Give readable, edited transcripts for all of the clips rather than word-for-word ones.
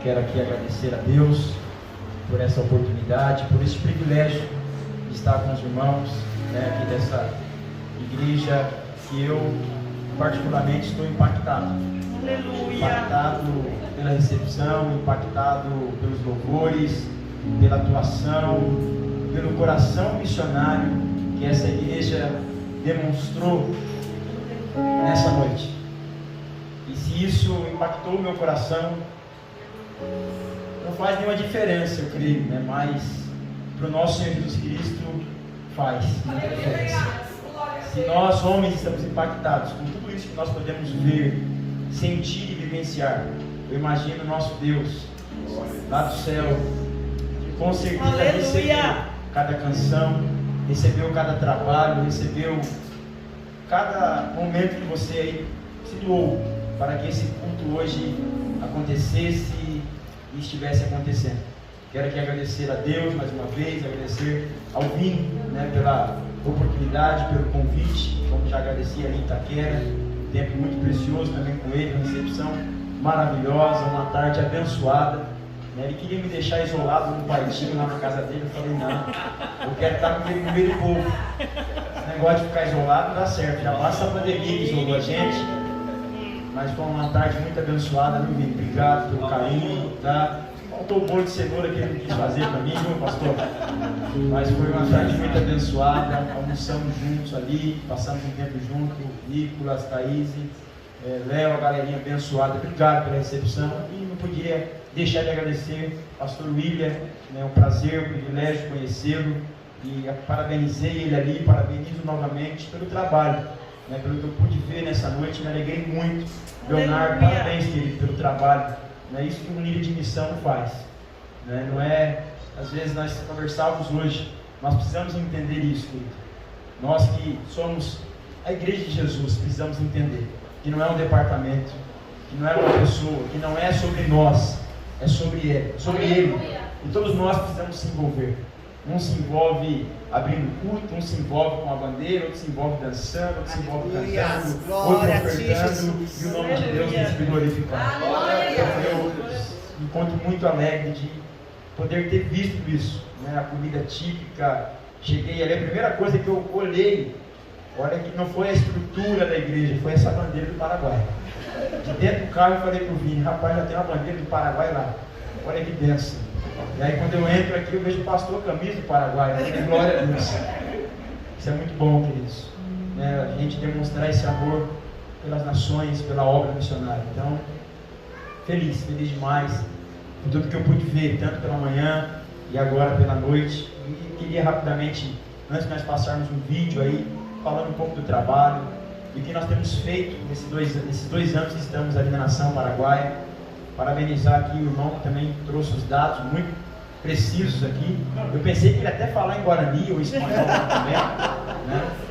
Quero aqui agradecer a Deus por essa oportunidade, por esse privilégio de estar com os irmãos, aqui dessa igreja que eu particularmente estou impactado. Aleluia. Impactado pela recepção, impactado pelos louvores, pela atuação, pelo coração missionário que essa igreja demonstrou nessa noite. E se isso impactou o meu coração, não faz nenhuma diferença, eu creio, mas para o nosso Senhor Jesus Cristo faz muita diferença. Se nós, homens, estamos impactados com tudo isso que nós podemos ver, sentir e vivenciar, eu imagino o nosso Deus lá do céu, que com certeza recebeu cada canção, recebeu cada trabalho, recebeu cada momento que você aí se doou para que esse culto hoje acontecesse e estivesse acontecendo. Quero aqui agradecer a Deus mais uma vez, agradecer ao Vini, pela oportunidade, pelo convite, como já agradeci ali em Itaquera, um tempo muito precioso também com ele, uma recepção maravilhosa, uma tarde abençoada. Ele queria me deixar isolado num quartinho lá na casa dele, eu falei, não, eu quero estar com ele no meio do povo. Esse negócio de ficar isolado não dá certo, já passa a pandemia que isolou a gente, mas foi uma tarde muito abençoada, viu, Vini? Obrigado pelo carinho, tá? Faltou o bolo de cenoura que ele quis fazer para mim, viu, pastor? Mas foi uma tarde muito abençoada, almoçamos juntos ali, passamos um tempo junto, Nicolas, Thaís, Léo, a galerinha abençoada, obrigado pela recepção. E não podia deixar de agradecer ao pastor William, um prazer, um privilégio conhecê-lo, e parabenizei ele ali, parabenizo novamente pelo trabalho, pelo que eu pude ver nessa noite, me alegrei muito. Leonardo, parabéns, querido, pelo trabalho. É isso que um líder de missão faz, não é, às vezes nós conversávamos hoje, nós precisamos entender isso, querido. Nós que somos a igreja de Jesus, precisamos entender que não é um departamento, que não é uma pessoa, que não é sobre nós, é sobre Ele. E todos nós precisamos se envolver. Um se envolve abrindo culto, um se envolve com a bandeira, outro se envolve dançando, outro se envolve cantando, outro ofertando, e o nome de Deus tem sido glorificado. Eu me encontro muito alegre de poder ter visto isso, a comida típica. Cheguei ali, a primeira coisa que eu olhei, olha que não foi a estrutura da igreja, foi essa bandeira do Paraguai. De dentro do carro eu falei para o Vini, rapaz, já tem uma bandeira do Paraguai lá, olha que bênção. E aí quando eu entro aqui eu vejo o pastor camisa do Paraguai, glória a Deus. Isso é muito bom, queridos, a gente demonstrar esse amor pelas nações, pela obra missionária. Então, feliz demais por tudo que eu pude ver, tanto pela manhã e agora pela noite. E queria rapidamente, antes de nós passarmos um vídeo aí, falando um pouco do trabalho e o que nós temos feito nesses dois anos que estamos ali na nação paraguaia. Parabenizar aqui o irmão que também trouxe os dados muito precisos aqui. Eu pensei que ele até falar em Guarani ou espanhol também,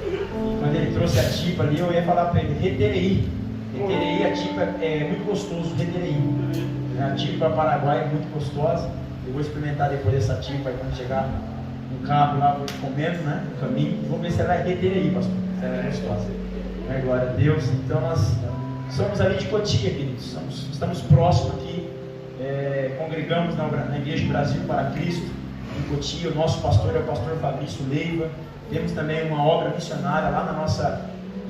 E quando ele trouxe a tipa ali, eu ia falar para ele, Reterei. Reterei, a tipa é muito gostoso, Reterei. A tipa paraguaia é muito gostosa. Eu vou experimentar depois dessa tipa, quando chegar no carro lá, vou comendo, no caminho. Vou ver se ela é Reterei, pastor. Se ela é gostosa. Glória a Deus. Então nós somos ali de Cotia, queridos. Estamos próximos aqui. Congregamos na Igreja Brasil para Cristo, em Cotia. O nosso pastor é o pastor Fabrício Leiva. Temos também uma obra missionária lá na nossa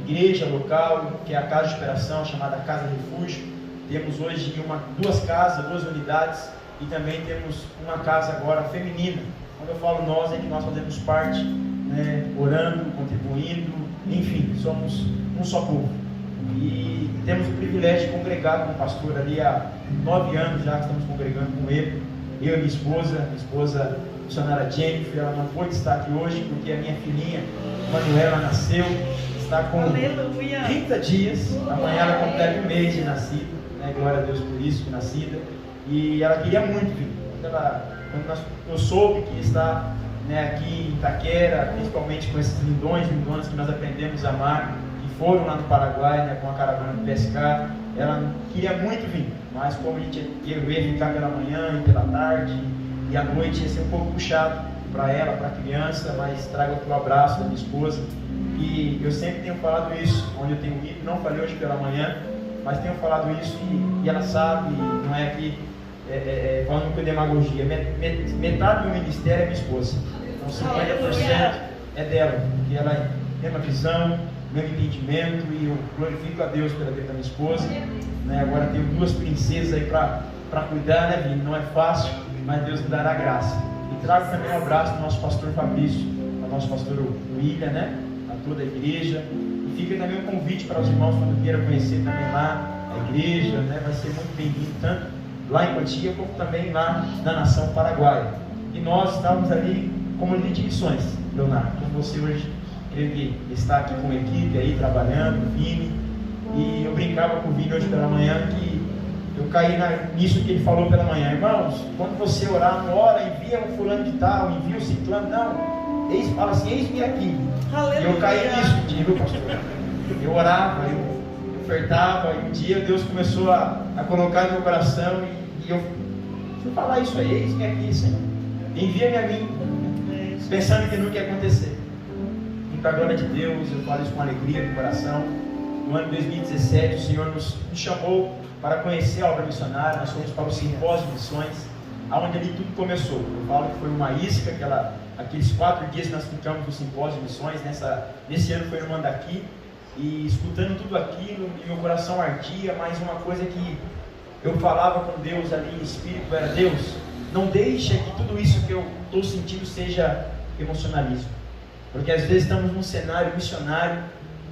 igreja local, que é a Casa de Operação, chamada Casa Refúgio. Temos hoje duas casas, 2 unidades, e também temos uma casa agora feminina. Quando eu falo nós, é que nós fazemos parte, orando, contribuindo, enfim, somos um só povo. E temos o privilégio de congregar com o pastor ali há 9 anos já que estamos congregando com ele. Eu e minha esposa missionária Jennifer, ela não pôde estar aqui hoje porque a minha filhinha Manuela nasceu, está com 30 dias, amanhã ela completa 1 mês de nascida, glória a Deus por isso, de nascida, e ela queria muito vir. Eu soube que está aqui em Itaquera, principalmente com esses lindonas que nós aprendemos a amar, foram lá no Paraguai, com a caravana de pescar. Ela queria muito vir, mas como a gente ia ficar pela manhã e pela tarde, e à noite ia ser um pouco puxado para ela, para a criança, mas trago aqui o abraço da minha esposa. E eu sempre tenho falado isso, onde eu tenho ido, não falei hoje pela manhã, mas tenho falado isso e ela sabe, não é que falando com demagogia, metade do ministério é minha esposa. Então 50% é dela, porque ela tem uma visão, meu entendimento, e eu glorifico a Deus pela vida da minha esposa, né? Agora tenho 2 princesas aí para cuidar, né, Vini? Não é fácil, mas Deus me dará graça. E trago também um abraço do nosso pastor Fabrício, ao nosso pastor William, né? A toda a igreja. E fica também um convite para os irmãos, quando queiram conhecer também lá a igreja, né? Vai ser muito bem-vindo, tanto lá em Cotia, como também lá na nação paraguaia. E nós estávamos ali como líder de missões, Leonardo, como você hoje, creio que está aqui com a equipe aí, trabalhando, o Vini. E eu brincava com o Vini hoje pela manhã que eu caí nisso que ele falou pela manhã. Irmãos, quando você orar, não ora, envia um fulano de tal, envia um ciclano, não. Fala assim, eis-me aqui. Aleluia. E eu caí nisso, digo, pastor. Eu orava, eu ofertava, e um dia Deus começou a colocar no meu coração, e eu fui falar isso aí, eis-me aqui, Senhor. Envia-me a mim, pensando que nunca ia acontecer. E para a glória de Deus, eu falo isso com alegria no coração. No ano de 2017, o Senhor nos chamou para conhecer a obra missionária. Nós fomos para o simpósio de missões, aonde ali tudo começou. Eu falo que foi uma isca, aqueles 4 dias que nós ficamos no simpósio de missões. Nesse ano foi no Mandaqui, e escutando tudo aquilo, meu coração ardia. Mas uma coisa que eu falava com Deus ali em espírito era: Deus, não deixa que tudo isso que eu estou sentindo seja emocionalismo, porque às vezes estamos num cenário missionário,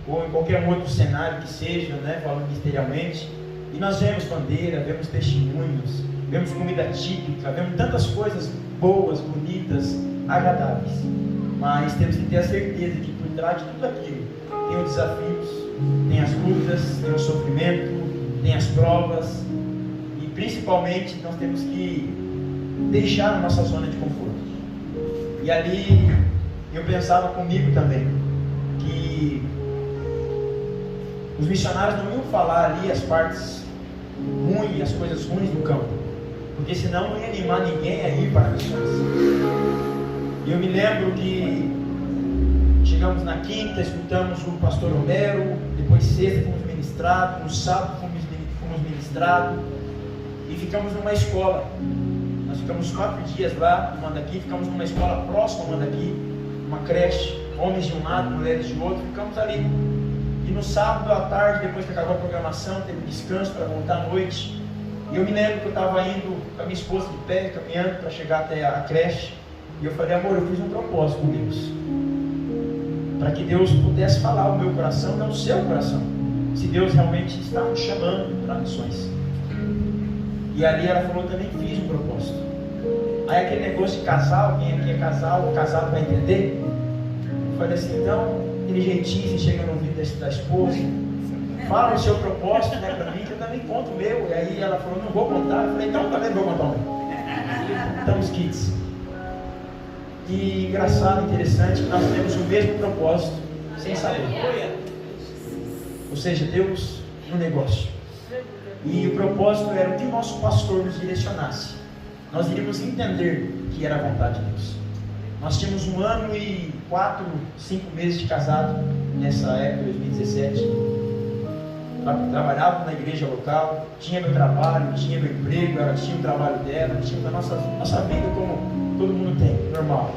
ou em qualquer outro cenário que seja, né, falando ministerialmente, e nós vemos bandeira, vemos testemunhos, vemos comida típica, vemos tantas coisas boas, bonitas, agradáveis, mas temos que ter a certeza que por trás de tudo aquilo tem os desafios, tem as lutas, tem o sofrimento, tem as provas, e principalmente nós temos que deixar a nossa zona de conforto. E ali eu pensava comigo também que os missionários não iam falar ali as partes ruins, as coisas ruins do campo, porque senão não ia animar ninguém a ir para missões. E eu me lembro que chegamos na quinta, escutamos o pastor Romero, depois sexta fomos ministrados, no sábado fomos ministrados, e ficamos numa escola. Nós ficamos 4 dias lá no Mandaqui, ficamos numa escola próxima ao Mandaqui, uma creche, homens de um lado, mulheres de outro, ficamos ali. E no sábado à tarde, depois que acabou a programação, teve descanso para voltar à noite. E eu me lembro que eu estava indo com a minha esposa de pé, caminhando para chegar até a creche. E eu falei: amor, eu fiz um propósito com Deus, para que Deus pudesse falar o meu coração, não o seu coração, se Deus realmente está nos chamando para missões. E ali ela falou: também fiz um propósito. Aí aquele negócio de casal, quem aqui é casal, o casado vai entender. Eu falei assim: então, aquele jeitinho, você chega no ouvido da esposa, fala o seu propósito, né, para mim, que eu também conto o meu. E aí ela falou: não vou contar. Eu falei: então eu também não vou contar o meu. Então os kids. E engraçado, interessante, que nós temos o mesmo propósito, sem saber. Ou seja, Deus no negócio. E o propósito era o que o nosso pastor nos direcionasse. Nós iríamos entender que era a vontade de Deus. Nós tínhamos 1 ano e 4, 5 meses de casado nessa época, 2017. Trabalhava na igreja local, tinha meu trabalho, tinha meu emprego, ela tinha o trabalho dela, tinha a nossa vida como todo mundo tem, normal.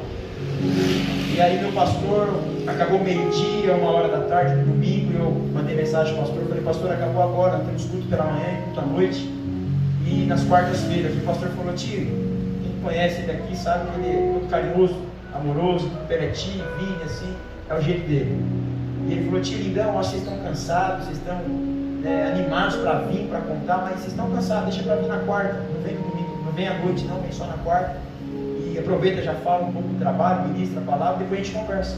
E aí meu pastor, acabou meio-dia, 1h da tarde, no domingo, eu mandei mensagem ao pastor, falei: pastor, acabou agora, temos culto pela manhã e culto à noite, e nas quartas-feiras. O pastor falou: tio, quem conhece ele aqui sabe que ele é muito carinhoso, amoroso, peretinho, vinho, assim, é o jeito dele. E ele falou: tio lindão, acho que vocês estão cansados, vocês estão animados para vir, para contar, mas vocês estão cansados, deixa para vir na quarta, não vem no domingo, não vem à noite não, vem só na quarta. E aproveita, já fala um pouco do trabalho, ministra a palavra, depois a gente conversa.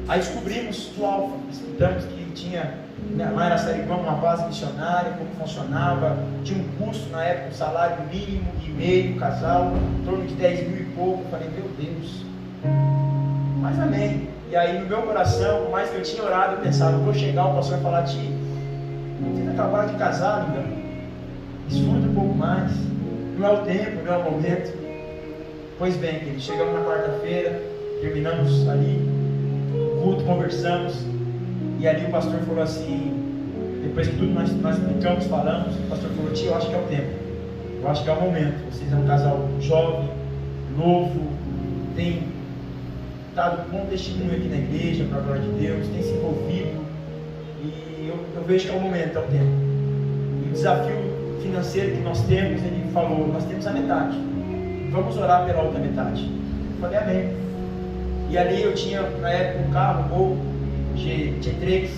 Aí descobrimos do Alfa, escutamos que tinha, lá em Araçariguama, uma base missionária, como funcionava, tinha um custo na época, um salário mínimo e meio, casal, em torno de 10 mil e pouco. Eu falei: meu Deus, mas amém. E aí no meu coração, por mais que eu tinha orado, eu pensava: vou chegar, o pastor vai falar: tio, vocês acabaram de casar, então desfruta um pouco mais, não é o tempo, não é o momento. Pois bem, queridos, chegamos na quarta-feira, terminamos ali o culto, conversamos, e ali o pastor falou assim, depois que tudo nós ficamos, falamos, o pastor falou: tio, eu acho que é o tempo, Eu acho que é o momento. Vocês é um casal jovem, novo, tem dado bom testemunho aqui na igreja, para a glória de Deus, tem se envolvido, e eu vejo que é o momento, é o tempo. E o desafio financeiro que nós temos, ele falou, nós temos a metade, vamos orar pela outra metade. Eu falei, amém. E ali eu tinha, na época, um carro, um Gol G3 e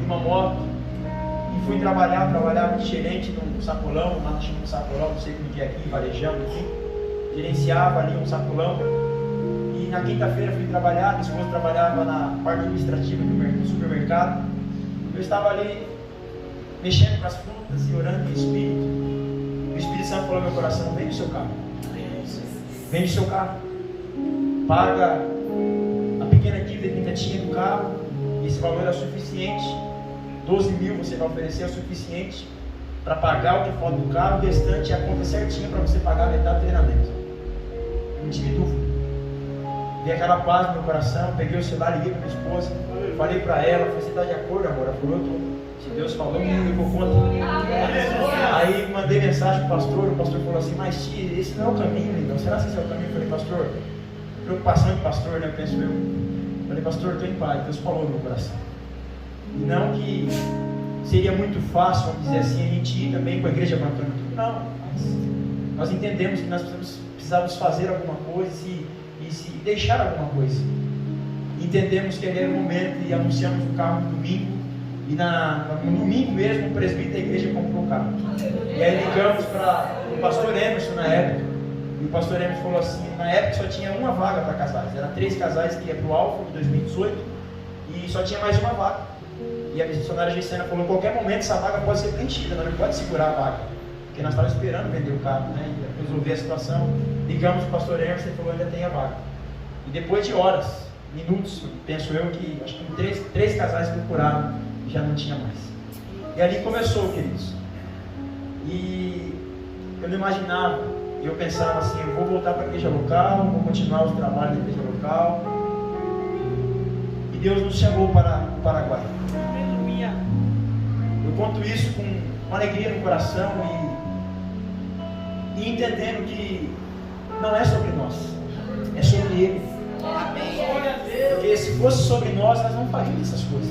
uma moto, e fui trabalhava de gerente num sacolão, lá nós chamamos de sacolão, não sei como que é aqui, varejão, enfim, gerenciava ali um sacolão. E na quinta-feira fui trabalhar, minha esposa trabalhava na parte administrativa do supermercado. Eu estava ali mexendo com as frutas e orando em espírito. O Espírito Santo falou no meu coração: vende o seu carro. Vende o seu carro. Paga a pequena dívida que ainda tinha do carro. Esse valor é suficiente. 12 mil você vai oferecer, é o suficiente para pagar o que falta do carro. O restante é a conta certinha para você pagar a metade do treinamento. Não tive dúvida. Dei aquela paz no meu coração, peguei o celular, liguei para minha esposa, falei para ela, falei, você está de acordo, amor? Ela falou, eu tô. Se Deus falou, eu vou contra. Aí mandei mensagem para o pastor falou assim, mas tia, esse não é o caminho, então. Será que esse é o caminho? Eu falei, pastor, preocupação de pastor, né? Penso eu. Falei, pastor, estou em paz, Deus falou no meu coração. E não que seria muito fácil, vamos dizer assim, a gente ir também com a igreja bancando tudo, não. Mas nós entendemos que nós precisamos fazer alguma coisa e se deixar alguma coisa. Entendemos que ali era o momento e anunciamos o carro no domingo. E no domingo mesmo o presbítero da igreja comprou o carro. E aí ligamos para o pastor Emerson na época. E o pastor Emerson falou assim: na época só tinha uma vaga para casais. Eram 3 casais que ia para o Alfa de 2018 e só tinha mais uma vaga. E a missionária Geisena falou: em qualquer momento essa vaga pode ser preenchida, nós não pode segurar a vaga. Porque nós estávamos esperando vender o carro, né? E resolver a situação. Ligamos para o pastor Emerson e falou: ainda tem a vaga. E depois de horas, minutos, penso eu que acho que 3 casais procuraram e já não tinha mais. E ali começou, queridos. E eu não imaginava, eu pensava assim: eu vou voltar para a igreja local, vou continuar os trabalhos da igreja local. E Deus nos chamou para o Paraguai. Aleluia. Eu conto isso com uma alegria no coração e entendendo que não é sobre nós, é sobre Ele. Porque se fosse sobre nós não faríamos essas coisas.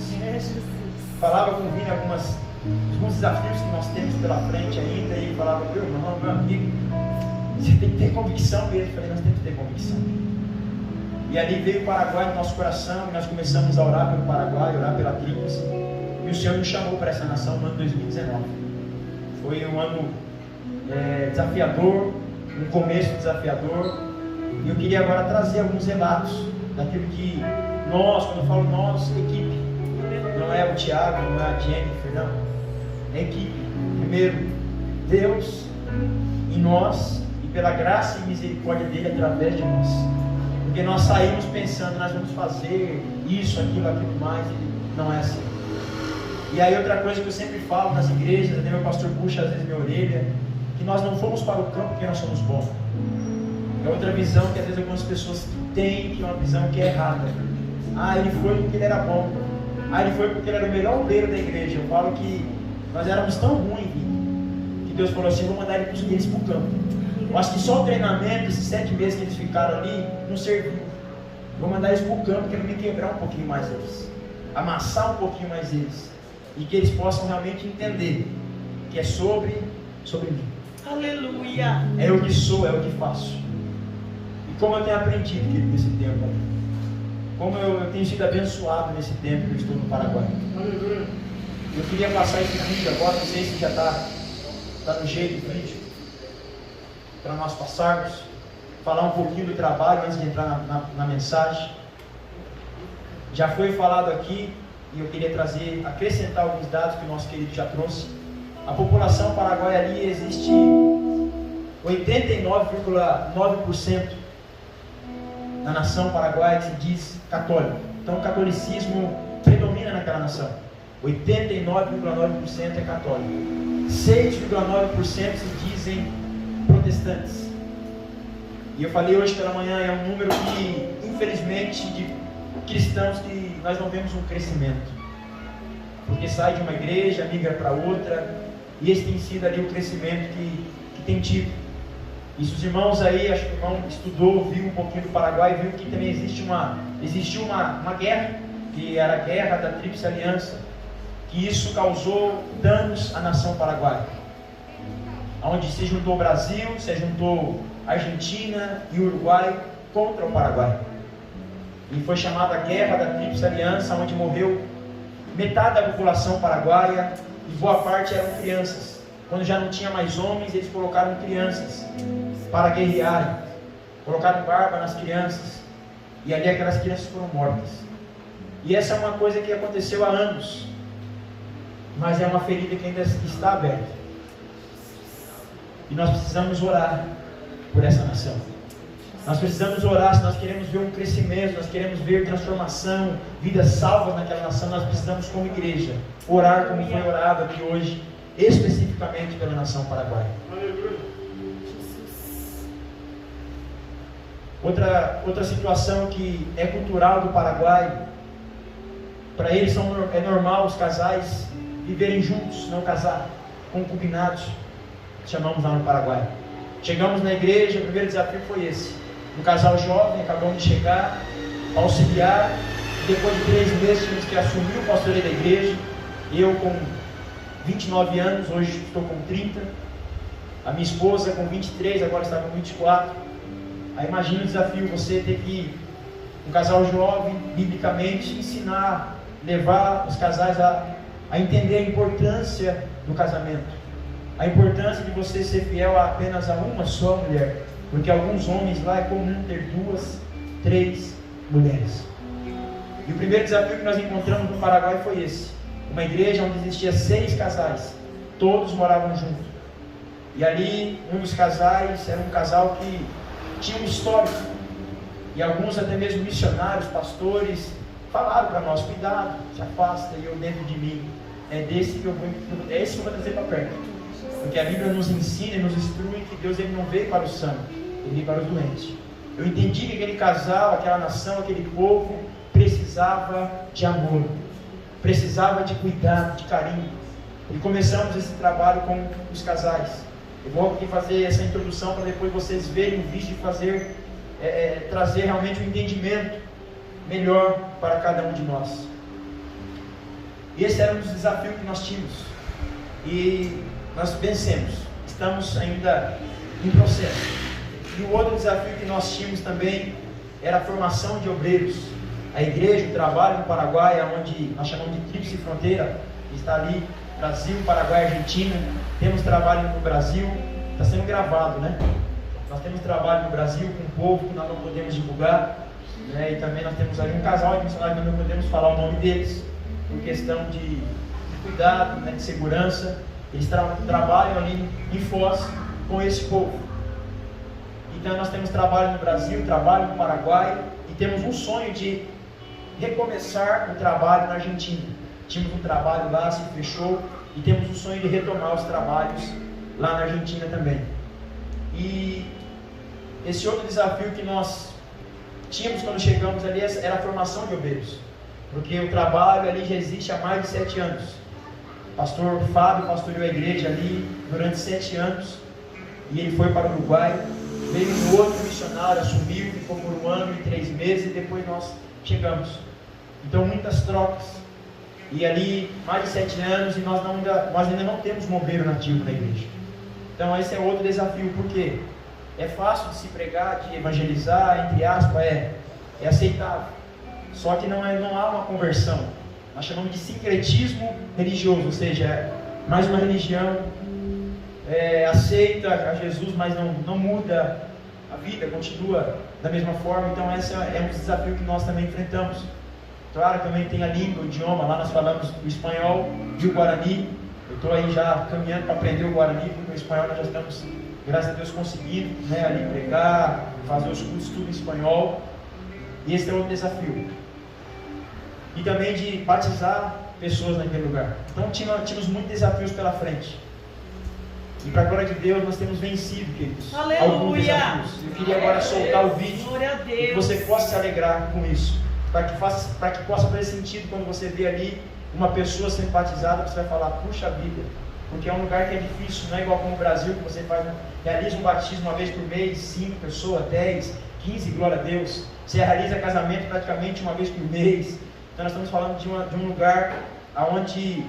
Falava com o Vini alguns desafios que nós temos pela frente ainda, e falava: meu irmão, meu amigo, você tem que ter convicção mesmo. Eu falei: nós temos que ter convicção. E ali veio o Paraguai no nosso coração, e nós começamos a orar pelo Paraguai, orar pela tríplice, e o Senhor nos chamou para essa nação no ano 2019. Foi um ano desafiador, um começo desafiador, e eu queria agora trazer alguns relatos daquilo que nós, quando eu falo nós, equipe, não é o Tiago, não é a Jennifer, não, é equipe. Primeiro, Deus em nós, e pela graça e misericórdia dele através de nós. Porque nós saímos pensando, nós vamos fazer isso, aquilo mais, e não é assim. E aí outra coisa que eu sempre falo nas igrejas, até meu pastor puxa às vezes minha orelha, que nós não fomos para o campo porque nós somos bons. É outra visão que às vezes algumas pessoas têm, que é uma visão que é errada. Ah, ele foi porque ele era bom. Ah, ele foi porque ele era o melhor obreiro da igreja. Eu falo que nós éramos tão ruins, que Deus falou assim: eu vou mandar eles para o campo. Eu acho que só o treinamento, esses 7 meses que eles ficaram ali, não serviu. Vou mandar eles para o campo, quero me quebrar um pouquinho mais eles, amassar um pouquinho mais eles, e que eles possam realmente entender que é sobre mim. Aleluia! É o que sou, é o que faço. E como eu tenho aprendido, querido, nesse tempo, como eu tenho sido abençoado nesse tempo que eu estou no Paraguai. Aleluia! Eu queria passar esse vídeo agora, não sei se já está no jeito do vídeo, para nós passarmos, falar um pouquinho do trabalho antes de entrar na mensagem. Já foi falado aqui, e eu queria acrescentar alguns dados que o nosso querido já trouxe. A população paraguaia ali existe 89,9% da nação paraguaia que se diz católica. Então o catolicismo predomina naquela nação. 89,9% é católico. 6,9% se dizem protestantes. E eu falei hoje pela manhã, é um número que, infelizmente, de cristãos que nós não vemos um crescimento. Porque sai de uma igreja, migra para outra, e esse tem sido ali o crescimento que tem tido. E se os irmãos aí, acho que o irmão estudou, viu um pouquinho do Paraguai, viu que também existiu uma guerra, que era a guerra da Tríplice Aliança, que isso causou danos à nação paraguaia, onde se juntou o Brasil, se juntou a Argentina e o Uruguai contra o Paraguai. E foi chamada a Guerra da Tríplice Aliança, onde morreu metade da população paraguaia e boa parte eram crianças. Quando já não tinha mais homens, eles colocaram crianças para guerrearem, colocaram barba nas crianças, e ali aquelas crianças foram mortas. E essa é uma coisa que aconteceu há anos, mas é uma ferida que ainda está aberta. E nós precisamos orar por essa nação. Nós precisamos orar, se nós queremos ver um crescimento, nós queremos ver transformação, vidas salvas naquela nação, nós precisamos, como igreja, orar como foi orado aqui hoje, especificamente pela nação paraguaia. Outra situação que é cultural do Paraguai, para eles é normal os casais viverem juntos, não casar, concubinados, chamamos lá no Paraguai. Chegamos na igreja, o primeiro desafio foi esse. Um casal jovem, acabamos de chegar, auxiliar, e depois de 3 meses tivemos que assumir o pastoreio da igreja. Eu com 29 anos, hoje estou com 30, a minha esposa com 23, agora está com 24. Aí imagina o desafio, você ter que, um casal jovem, biblicamente, ensinar, levar os casais a entender a importância do casamento. A importância de você ser fiel a apenas a uma só mulher. Porque alguns homens lá é comum ter 2, 3 mulheres. E o primeiro desafio que nós encontramos no Paraguai foi esse. Uma igreja onde existia 6 casais. Todos moravam juntos. E ali, um dos casais era um casal que tinha um histórico. E alguns até mesmo missionários, pastores, falaram para nós, cuidado, se afasta, e eu dentro de mim. É esse que eu vou trazer para perto. Porque a Bíblia nos ensina e nos instrui que Deus ele não veio para os sãos, ele veio para os doentes. Eu entendi que aquele casal, aquela nação, aquele povo precisava de amor, precisava de cuidado, de carinho. E começamos esse trabalho com os casais. Eu vou aqui fazer essa introdução para depois vocês verem o vídeo e fazer, trazer realmente um entendimento melhor para cada um de nós. E esse era um dos desafios que nós tínhamos. E nós vencemos, estamos ainda em processo. E o outro desafio que nós tínhamos também era a formação de obreiros. A igreja, o trabalho no Paraguai, onde nós chamamos de Tríplice Fronteira, está ali, Brasil, Paraguai, Argentina. Temos trabalho no Brasil, está sendo gravado, né? Nós temos trabalho no Brasil com um povo que nós não podemos divulgar, né? E também nós temos ali um casal de missionários que nós não podemos falar o nome deles, por questão de cuidado, né, de segurança. Eles trabalham ali em Foz com esse povo. Então nós temos trabalho no Brasil, trabalho no Paraguai, e temos um sonho de recomeçar o trabalho na Argentina. Tínhamos um trabalho lá, se fechou, e temos o sonho de retomar os trabalhos lá na Argentina também. E esse outro desafio que nós tínhamos quando chegamos ali era a formação de obreiros, porque o trabalho ali já existe há mais de 7 anos. Pastor Fábio pastoreou a igreja ali durante 7 anos, e ele foi para o Uruguai, veio um outro missionário, assumiu, ficou por 1 ano e 3 meses, e depois nós chegamos. Então muitas trocas, e ali mais de 7 anos, e nós ainda não temos um obreiro nativo na igreja. Então esse é outro desafio, porque é fácil de se pregar, de evangelizar, entre aspas, é aceitável, só que não há uma conversão. Nós chamamos de sincretismo religioso, ou seja, é mais uma religião, aceita a Jesus, mas não muda a vida, continua da mesma forma. Então esse é um desafio que nós também enfrentamos. Claro, também tem a língua, o idioma, lá nós falamos o espanhol e o guarani. Eu estou aí já caminhando para aprender o guarani, porque o espanhol nós já estamos, graças a Deus, conseguindo, né, ali pregar, fazer os cursos tudo em espanhol. E esse é outro desafio. E também de batizar pessoas naquele lugar. Então tínhamos muitos desafios pela frente. E para a glória de Deus nós temos vencido, queridos, alguns desafios. Eu queria agora soltar o vídeo e que você possa se alegrar com isso. Para que possa fazer sentido quando você vê ali uma pessoa sendo batizada, você vai falar, puxa vida, porque é um lugar que é difícil, não é igual como o Brasil, que você realiza um batismo uma vez por mês, 5 pessoas, 10, 15, glória a Deus. Você realiza casamento praticamente uma vez por mês. Então nós estamos falando de um lugar onde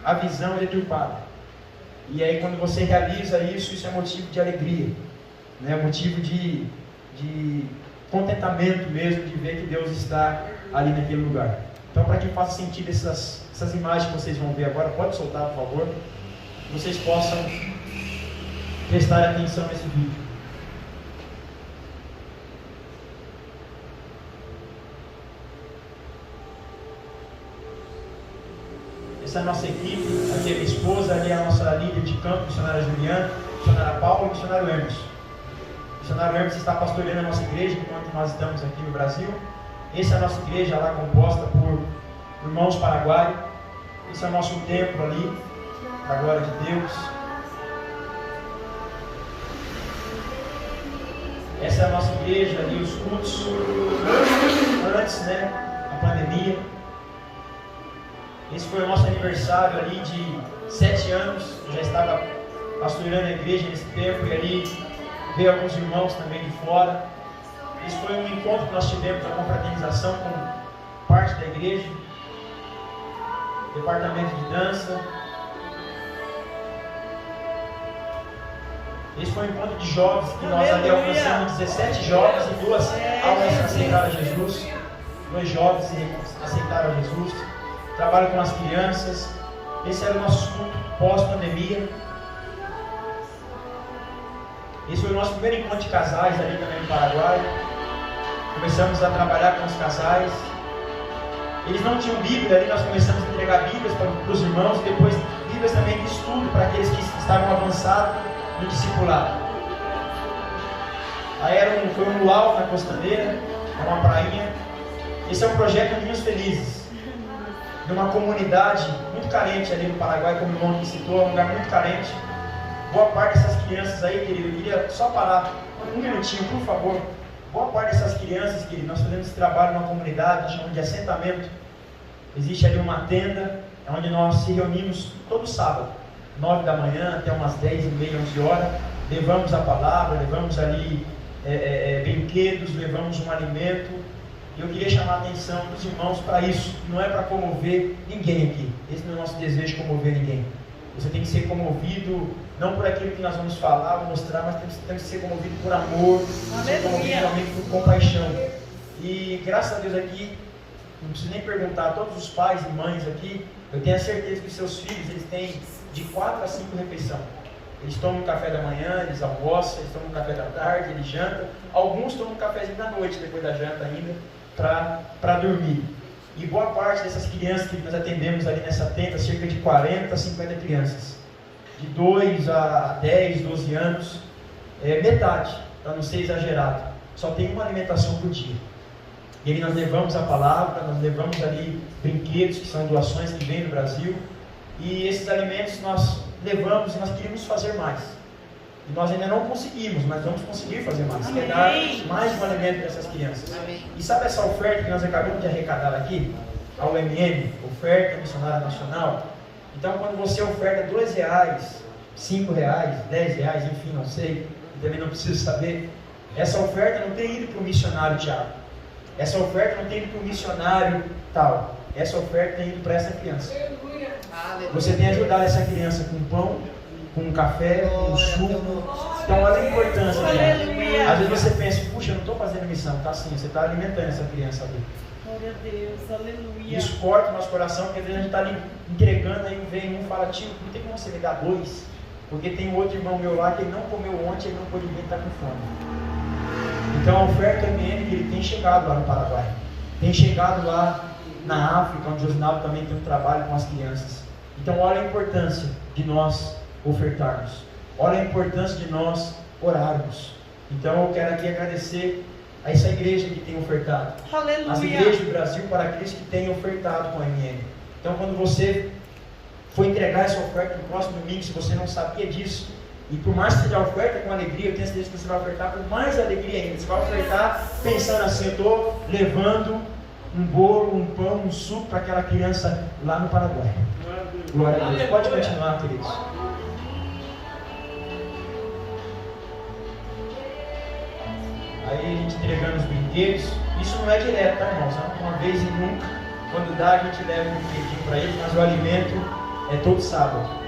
a visão é deturpada. E aí quando você realiza isso é motivo de alegria, né? Motivo de contentamento mesmo, de ver que Deus está ali naquele lugar. Então, para que faça sentido essas imagens que vocês vão ver agora, pode soltar, por favor, que vocês possam prestar atenção nesse vídeo. Essa é a nossa equipe, aqui é minha esposa, ali é a nossa líder de campo, missionária Juliana, missionária Paula e missionário Emerson. O missionário Emerson está pastoreando a nossa igreja enquanto nós estamos aqui no Brasil. Essa é a nossa igreja lá composta por irmãos paraguaios. Esse é o nosso templo ali, da glória de Deus. Essa é a nossa igreja ali, os cultos antes, né, da pandemia. Esse foi o nosso aniversário ali de 7 anos. Eu já estava pastoreando a igreja nesse tempo e ali veio alguns irmãos também de fora. Esse foi um encontro que nós tivemos, uma confraternização com parte da igreja, departamento de dança. Esse foi um encontro de jovens que nós ali alcançamos 17 jovens e 2 almas aceitaram a Jesus. 2 jovens aceitaram a Jesus. Trabalho com as crianças. Esse era o nosso culto pós-pandemia. Esse foi o nosso primeiro encontro de casais ali também no Paraguai. Começamos a trabalhar com os casais. Eles não tinham Bíblia ali, nós começamos a entregar Bíblias para os irmãos, e depois Bíblias também de estudo para aqueles que estavam avançados no discipulado. Aí foi um luau na Costaneira, uma prainha. Esse é um projeto Ninhos Felizes, de uma comunidade muito carente ali no Paraguai, como o irmão que citou, é um lugar muito carente. Boa parte dessas crianças aí, querido, eu queria só parar um minutinho, por favor. Boa parte dessas crianças, querido, nós fazemos esse trabalho numa comunidade, nós chamamos de assentamento. Existe ali uma tenda, onde nós se reunimos todo sábado, 9 da manhã até umas 10h30, 11 horas. Levamos a palavra, levamos ali brinquedos, levamos um alimento. E eu queria chamar a atenção dos irmãos para isso. Não é para comover ninguém aqui. Esse não é o nosso desejo, comover ninguém. Você tem que ser comovido, não por aquilo que nós vamos falar, mostrar, mas tem que ser comovido por amor, ser comovido realmente por compaixão. E graças a Deus aqui, não preciso nem perguntar, a todos os pais e mães aqui, eu tenho a certeza que seus filhos, eles têm de 4 a 5 refeições. Eles tomam café da manhã, eles almoçam, eles tomam café da tarde, eles jantam. Alguns tomam um cafezinho da noite, depois da janta ainda, para dormir. E boa parte dessas crianças que nós atendemos ali nessa tenda, cerca de 40 a 50 crianças, de 2 a 10, 12 anos, metade, para não ser exagerado, só tem uma alimentação por dia. E aí nós levamos a palavra, nós levamos ali brinquedos, que são doações que vêm do Brasil, e esses alimentos nós levamos e nós queríamos fazer mais. E nós ainda não conseguimos, mas vamos conseguir fazer mais. Quer dar mais um alimento para essas crianças. Amém. E sabe essa oferta que nós acabamos de arrecadar aqui? A UMM, Oferta Missionária Nacional. Então quando você oferta R$2, R$5, R$10, enfim, não sei, também não preciso saber. Essa oferta não tem ido para o missionário Tiago. Essa oferta não tem ido para o missionário tal. Essa oferta tem ido para essa criança. Você tem ajudado essa criança com pão, com um café, com um suco. Então olha a importância, gente. Às vezes você pensa, puxa, eu não estou fazendo missão. Tá sim, você está alimentando essa criança ali. Glória a Deus, aleluia. Isso corta o nosso coração, porque às vezes a gente está ali entregando, aí vem um e fala, tio, não tem como você me dar 2, porque tem um outro irmão meu lá que ele não comeu ontem, ele não pôde vir, está com fome. Então a oferta MN que ele tem chegado lá no Paraguai, tem chegado lá na África, onde o Josinaldo também tem um trabalho com as crianças. Então olha a importância de nós ofertarmos, olha a importância de nós orarmos. Então eu quero aqui agradecer a essa igreja que tem ofertado, aleluia, as igrejas do Brasil para aqueles que têm ofertado com a MN. Então quando você for entregar essa oferta no próximo domingo, se você não sabia disso, e por mais que seja oferta com alegria, eu tenho certeza que você vai ofertar com mais alegria ainda. Você vai ofertar pensando assim, eu estou levando um bolo, um pão, um suco para aquela criança lá no Paraguai. Glória a Deus. Pode continuar, queridos. gente entregando os brinquedos. Isso não é direto, tá, irmãos? Uma vez e nunca. Quando dá, a gente leva um brinquedinho para eles, mas o alimento é todo sábado.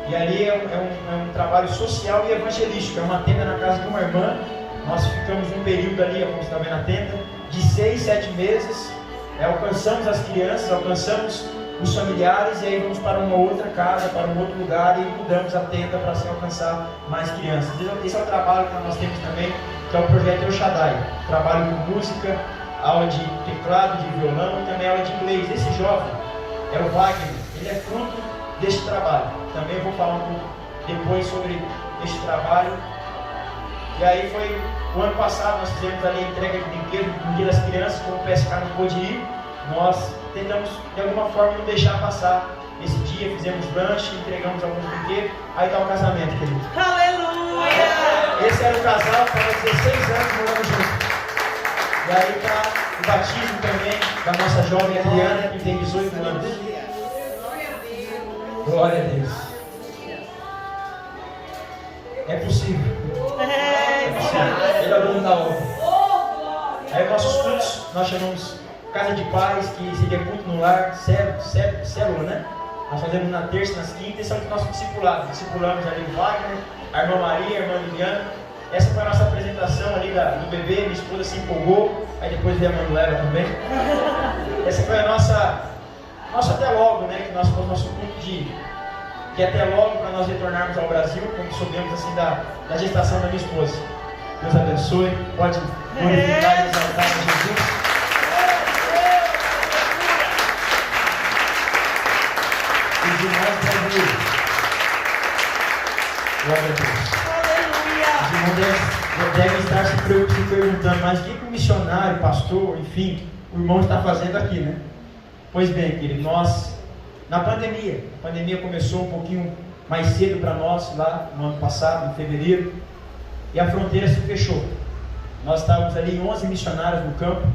E ali é um trabalho social e evangelístico. É uma tenda na casa de uma irmã. Nós ficamos um período ali, como você está vendo na tenda, de 6, 7 meses. Alcançamos as crianças, alcançamos os familiares, e aí vamos para uma outra casa, para um outro lugar, e mudamos a tenda para assim alcançar mais crianças. Esse é o trabalho que nós temos também, que é o projeto El Shaddai. Trabalho com música, aula de teclado, de violão e também aula de inglês. Esse jovem é o Wagner, ele é fruto deste trabalho. Também eu vou falar um pouco depois sobre este trabalho. E aí foi o ano passado, nós fizemos ali a entrega de brinquedos no dia das crianças, como o PSK não pôde ir. Nós tentamos de alguma forma não deixar passar esse dia, fizemos lanche, entregamos alguns brinquedos. Aí está o casamento, querido. Aleluia! Esse era o casal, estava 16 anos morando junto. E aí está o batismo também da nossa jovem Adriana, que tem 18 anos. Glória a Deus. É possível. É possível. Ele é o dono da obra. Aí nossos cultos, nós chamamos Casa de Paz, que seria culto no lar, célula, né? Nós fazemos na terça, nas quintas, e são os nossos discipulados. Discipulamos ali o Wagner, a irmã Maria, a irmã Liliana. Essa foi a nossa apresentação ali do bebê, minha esposa se empolgou, aí depois veio a Manuela também. Essa foi a nossa até logo, né? Que nós fomos nosso culto que até logo, para nós retornarmos ao Brasil, como soubemos assim da gestação da minha esposa. Deus abençoe, pode glorificar e exaltar a Jesus. Os irmãos glória a Deus. Os irmãos devem estar se perguntando, mas o que o missionário, pastor, enfim, o irmão está fazendo aqui, né? Pois bem, querido, nós, a pandemia começou um pouquinho mais cedo para nós, lá no ano passado, em fevereiro, e a fronteira se fechou. Nós estávamos ali 11 missionários no campo,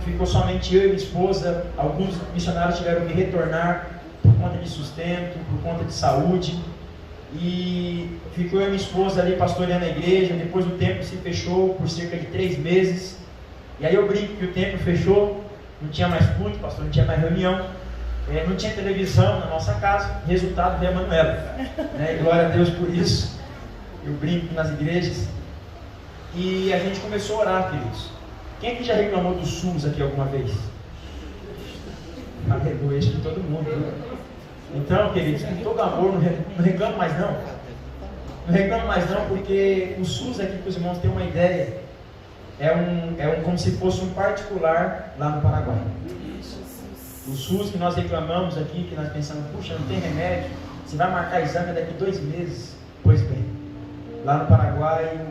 ficou somente eu e minha esposa. Alguns missionários tiveram que retornar por conta de sustento, por conta de saúde, e ficou eu e minha esposa ali pastoreando a igreja. Depois o templo se fechou por cerca de 3 meses, e aí eu brinco que o templo fechou, não tinha mais culto, pastor, não tinha mais reunião, não tinha televisão na nossa casa. Resultado veio a Manuela, né? E glória a Deus por isso. Eu brinco nas igrejas, e a gente começou a orar, queridos. Quem aqui já reclamou do SUS aqui alguma vez? Aleluia, acho que todo mundo. Então, queridos, com todo amor, não reclamo mais não. Não reclamo mais não, porque o SUS aqui, para os irmãos terem uma ideia, é como se fosse um particular lá no Paraguai. O SUS que nós reclamamos aqui, que nós pensamos, puxa, não tem remédio, você vai marcar exame daqui 2 meses. Pois bem, lá no Paraguai,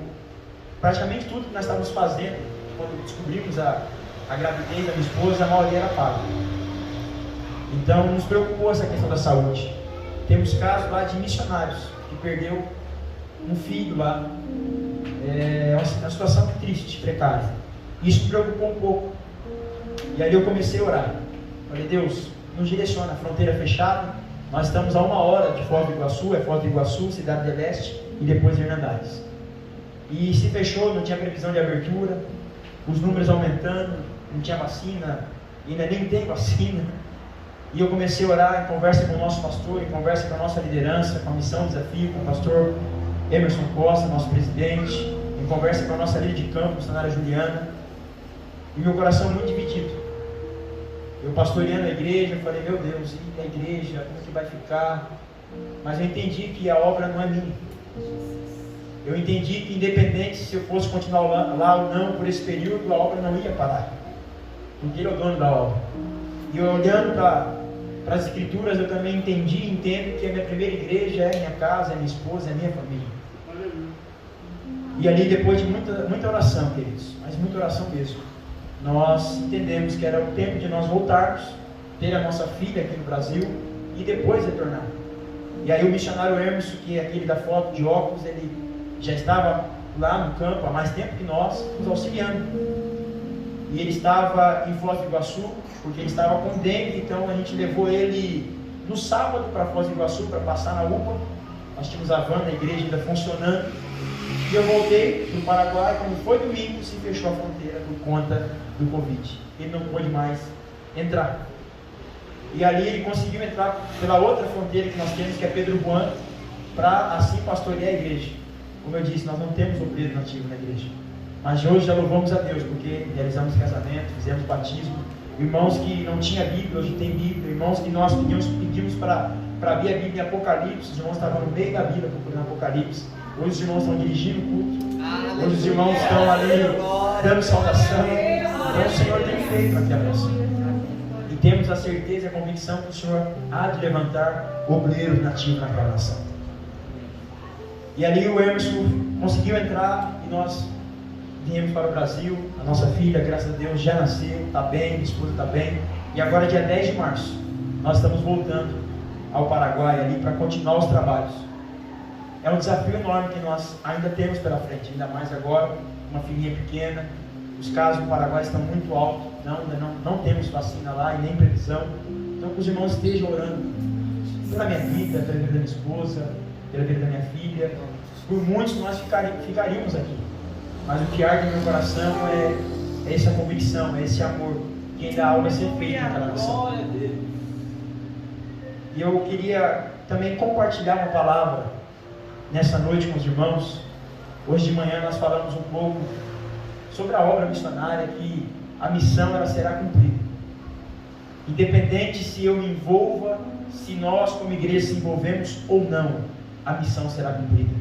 praticamente tudo que nós estávamos fazendo, quando descobrimos a gravidez da minha esposa, a maioria era paga. Então nos preocupou essa questão da saúde. Temos casos lá de missionários que perdeu um filho lá. É uma situação triste, precária. Isso me preocupou um pouco. E aí eu comecei a orar. Falei, Deus, nos direciona, a fronteira fechada. Nós estamos a 1 hora de Foz do Iguaçu, Foz do Iguaçu, Cidade de Leste e depois Hernandes. E se fechou, não tinha previsão de abertura, os números aumentando, não tinha vacina, ainda nem tem vacina. E eu comecei a orar em conversa com o nosso pastor, em conversa com a nossa liderança, com a Missão Desafio, com o pastor Emerson Costa, nosso presidente, em conversa com a nossa líder de campo, a missionária Juliana, e meu coração muito dividido. Eu pastoreando a igreja, eu falei, meu Deus, e a igreja, como que vai ficar? Mas eu entendi que a obra não é minha. Eu entendi que independente se eu fosse continuar lá ou não por esse período, a obra não ia parar, porque Ele é o dono da obra. E eu olhando para as escrituras, eu também entendi e entendo que a minha primeira igreja é a minha casa, é a minha esposa, é a minha família. E ali, depois de muita oração, queridos, mas muita oração mesmo, nós entendemos que era o tempo de nós voltarmos, ter a nossa filha aqui no Brasil e depois retornar. E aí o missionário Emerson, que é aquele da foto de óculos, ele já estava lá no campo há mais tempo que nós, nos auxiliando. E ele estava em Foz do Iguaçu, porque ele estava com dengue, então a gente levou ele no sábado para Foz do Iguaçu para passar na UPA. nós tínhamos a van da igreja ainda funcionando, e eu voltei para o Paraguai. Quando foi domingo, se fechou a fronteira por conta do Covid. Ele não pôde mais entrar. E ali ele conseguiu entrar pela outra fronteira que nós temos, que é Pedro Juan, para assim pastorear a igreja. Como eu disse, nós não temos obreiro nativo na igreja, mas hoje já louvamos a Deus, porque realizamos casamento, fizemos batismo. Irmãos que não tinham Bíblia, hoje tem Bíblia. Irmãos que nós pedimos para abrir a Bíblia em Apocalipse. Os irmãos estavam no meio da Bíblia procurando Apocalipse. Hoje os irmãos estão dirigindo o culto. Hoje os irmãos estão ali dando saudação. Então o Senhor tem feito naquela nação. E temos a certeza e a convicção que o Senhor há de levantar obreiros nativos naquela nação. E ali o Emerson conseguiu entrar e nós viemos para o Brasil. A nossa filha, graças a Deus, já nasceu, está bem, minha esposa está bem. E agora, dia 10 de março, nós estamos voltando ao Paraguai ali para continuar os trabalhos. É um desafio enorme que nós ainda temos pela frente, ainda mais agora, uma filhinha pequena. Os casos no Paraguai estão muito altos, não temos vacina lá e nem previsão. Então que os irmãos estejam orando pela minha vida, pela vida da minha esposa, pela vida da minha filha. Por muitos nós ficaríamos aqui, mas o que arde no meu coração é essa convicção, é esse amor, que ainda há algo a ser feito naquela nação. E eu queria também compartilhar uma palavra nessa noite com os irmãos. Hoje de manhã nós falamos um pouco sobre a obra missionária, que a missão ela será cumprida. Independente se eu me envolva, se nós como igreja se envolvemos ou não, a missão será cumprida.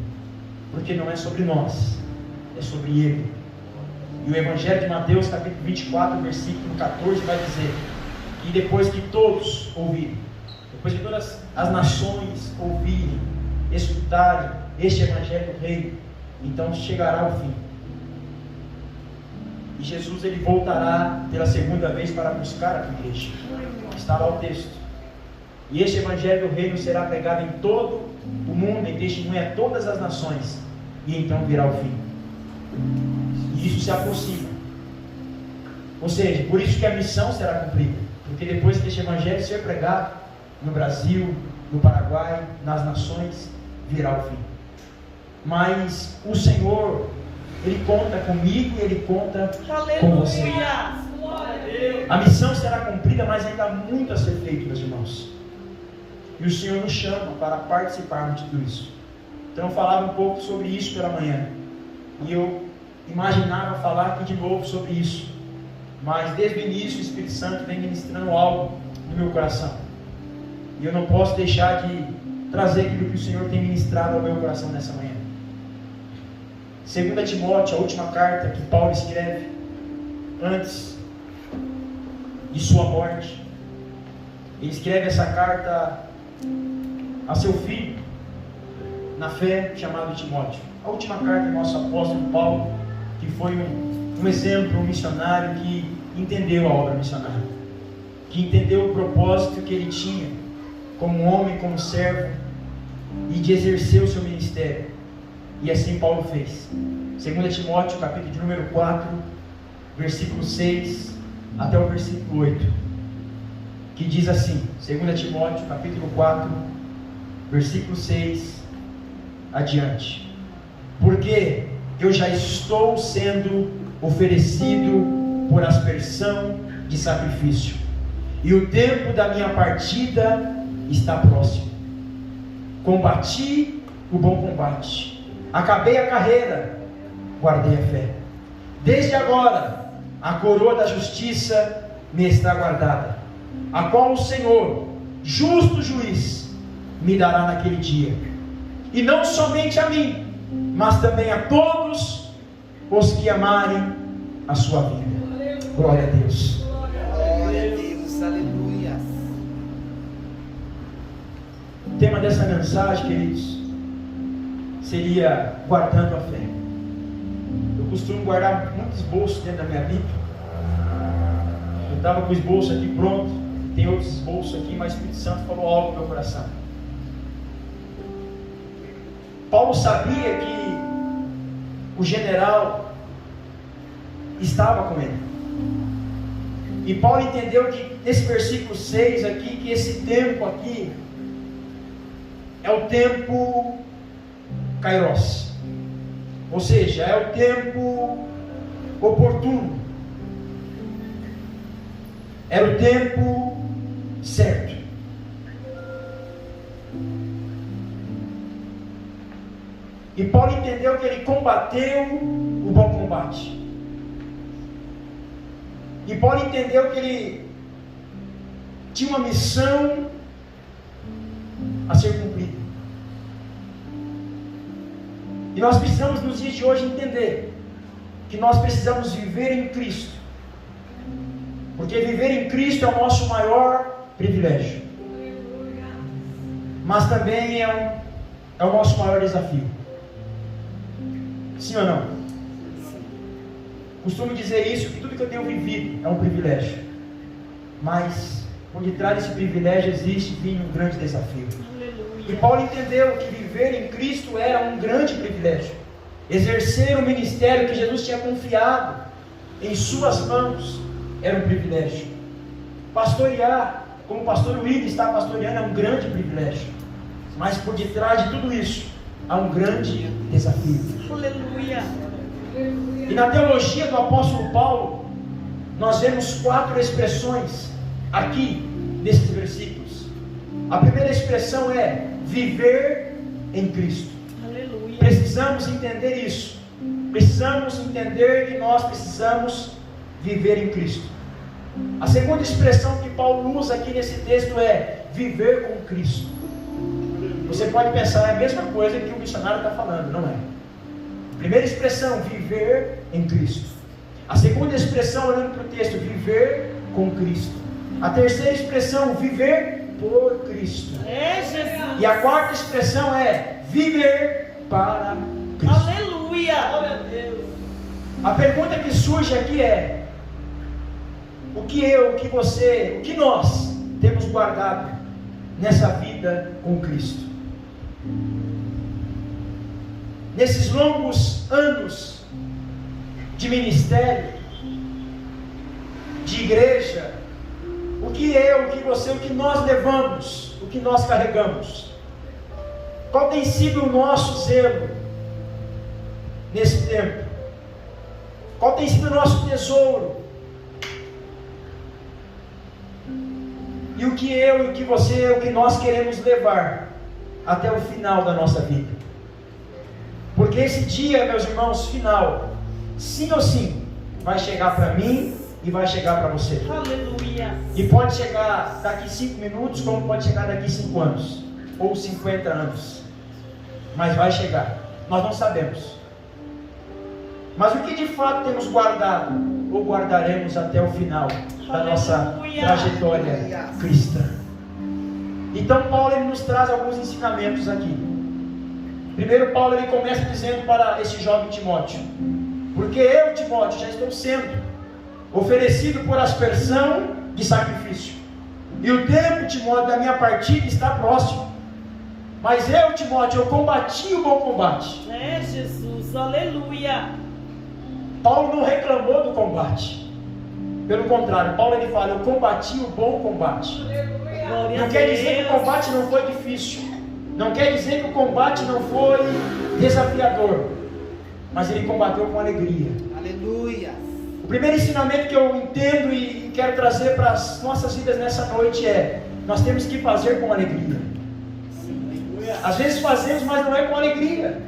Porque não é sobre nós, é sobre Ele. E o Evangelho de Mateus, capítulo 24, versículo 14, vai dizer que depois que todos ouvirem, depois que todas as nações ouvirem, escutarem este Evangelho do Reino, então chegará o fim. E Jesus ele voltará pela segunda vez para buscar a igreja. Está lá o texto. E este Evangelho do Reino será pregado em todo o mundo, em testemunha a todas as nações, e então virá o fim. E isso se aproxima. Ou seja, por isso que a missão será cumprida, porque depois que este Evangelho ser pregado no Brasil, no Paraguai, nas nações, virá o fim. Mas o Senhor, Ele conta comigo e Ele conta com você. A missão será cumprida, mas ainda há muito a ser feito, meus irmãos. E o Senhor nos chama para participarmos de tudo isso. Então eu falava um pouco sobre isso pela manhã. E eu imaginava falar aqui de novo sobre isso. Mas desde o início o Espírito Santo vem ministrando algo no meu coração. E eu não posso deixar de trazer aquilo que o Senhor tem ministrado ao meu coração nessa manhã. 2 Timóteo, a última carta que Paulo escreve antes de sua morte. Ele escreve essa carta a seu filho na fé, chamado Timóteo. A última carta do nosso apóstolo Paulo, que foi um exemplo, um missionário que entendeu a obra missionária, que entendeu o propósito que ele tinha como homem, como servo, e de exercer o seu ministério. E assim Paulo fez. 2 Timóteo, capítulo de número 4, versículo 6 até o versículo 8, que diz assim, 2 Timóteo, capítulo 4, versículo 6 adiante: porque eu já estou sendo oferecido por aspersão de sacrifício, e o tempo da minha partida está próximo. Combati o bom combate, acabei a carreira, guardei a fé. Desde agora a coroa da justiça me está guardada, a qual o Senhor, justo juiz, me dará naquele dia, e não somente a mim, mas também a todos os que amarem a sua vida. Glória a Deus. Glória a Deus, aleluia. O tema dessa mensagem, queridos, seria guardando a fé. Eu costumo guardar muitos esboços dentro da minha Bíblia. Eu estava com o esboço aqui pronto, tem outros esboços aqui, mas o Espírito Santo falou algo no meu coração. Paulo sabia que o general estava com ele. E Paulo entendeu que nesse versículo 6 aqui, que esse tempo aqui é o tempo Kairos, ou seja, é o tempo oportuno, era o tempo certo. E Paulo entendeu que ele combateu o bom combate. E Paulo entendeu que ele tinha uma missão a ser cumprida. E nós precisamos nos dias de hoje entender que nós precisamos viver em Cristo. Porque viver em Cristo é o nosso maior privilégio. Mas também é o nosso maior desafio. Sim ou não? Costumo dizer isso, que tudo que eu tenho vivido é um privilégio. Mas por detrás desse privilégio existe um grande desafio. E Paulo entendeu que viver em Cristo era um grande privilégio. Exercer o ministério que Jesus tinha confiado em suas mãos era um privilégio. Pastorear, como o pastor William está pastoreando, é um grande privilégio. Mas por detrás de tudo isso, há um grande desafio. Aleluia. E na teologia do apóstolo Paulo, nós vemos 4 expressões aqui nesses versículos. A primeira expressão é viver em Cristo. Aleluia. Precisamos entender isso. Precisamos entender que nós precisamos viver em Cristo. A segunda expressão que Paulo usa aqui nesse texto é viver com Cristo. Você pode pensar, é a mesma coisa que o missionário está falando, não é? Primeira expressão, viver em Cristo. A segunda expressão, olhando para o texto, viver com Cristo. A terceira expressão, viver por Cristo. É, Jesus. E a quarta expressão é viver para Cristo. Aleluia. Glória a Deus. A pergunta que surge aqui é: o que eu, o que você, o que nós temos guardado nessa vida com Cristo? Nesses longos anos de ministério, de igreja, o que eu, o que você, o que nós levamos, o que nós carregamos? Qual tem sido o nosso zelo nesse tempo? Qual tem sido o nosso tesouro? E o que eu, o que você, o que nós queremos levar até o final da nossa vida? Porque esse dia, meus irmãos, final, sim ou sim, vai chegar para mim e vai chegar para você. Aleluia. E pode chegar daqui 5 minutos, como pode chegar daqui 5 anos, ou 50 anos. Mas vai chegar, nós não sabemos. Mas o que de fato temos guardado, ou guardaremos até o final da nossa trajetória cristã? Então Paulo ele nos traz alguns ensinamentos aqui. Primeiro Paulo ele começa dizendo para esse jovem Timóteo: porque eu, Timóteo, já estou sendo oferecido por aspersão de sacrifício, e o tempo, Timóteo, da minha partida está próximo. Mas eu, Timóteo, eu combati o bom combate. É, Jesus, aleluia. Paulo não reclamou do combate. Pelo contrário, Paulo ele fala: eu combati o bom combate. Glória Não a quer dizer que o Deus. combate não foi difícil. Não quer dizer que o combate não foi desafiador. Mas ele combateu com alegria. Aleluia. O primeiro ensinamento que eu entendo e quero trazer para as nossas vidas nessa noite é: nós temos que fazer com alegria. Às vezes fazemos, mas não é com alegria.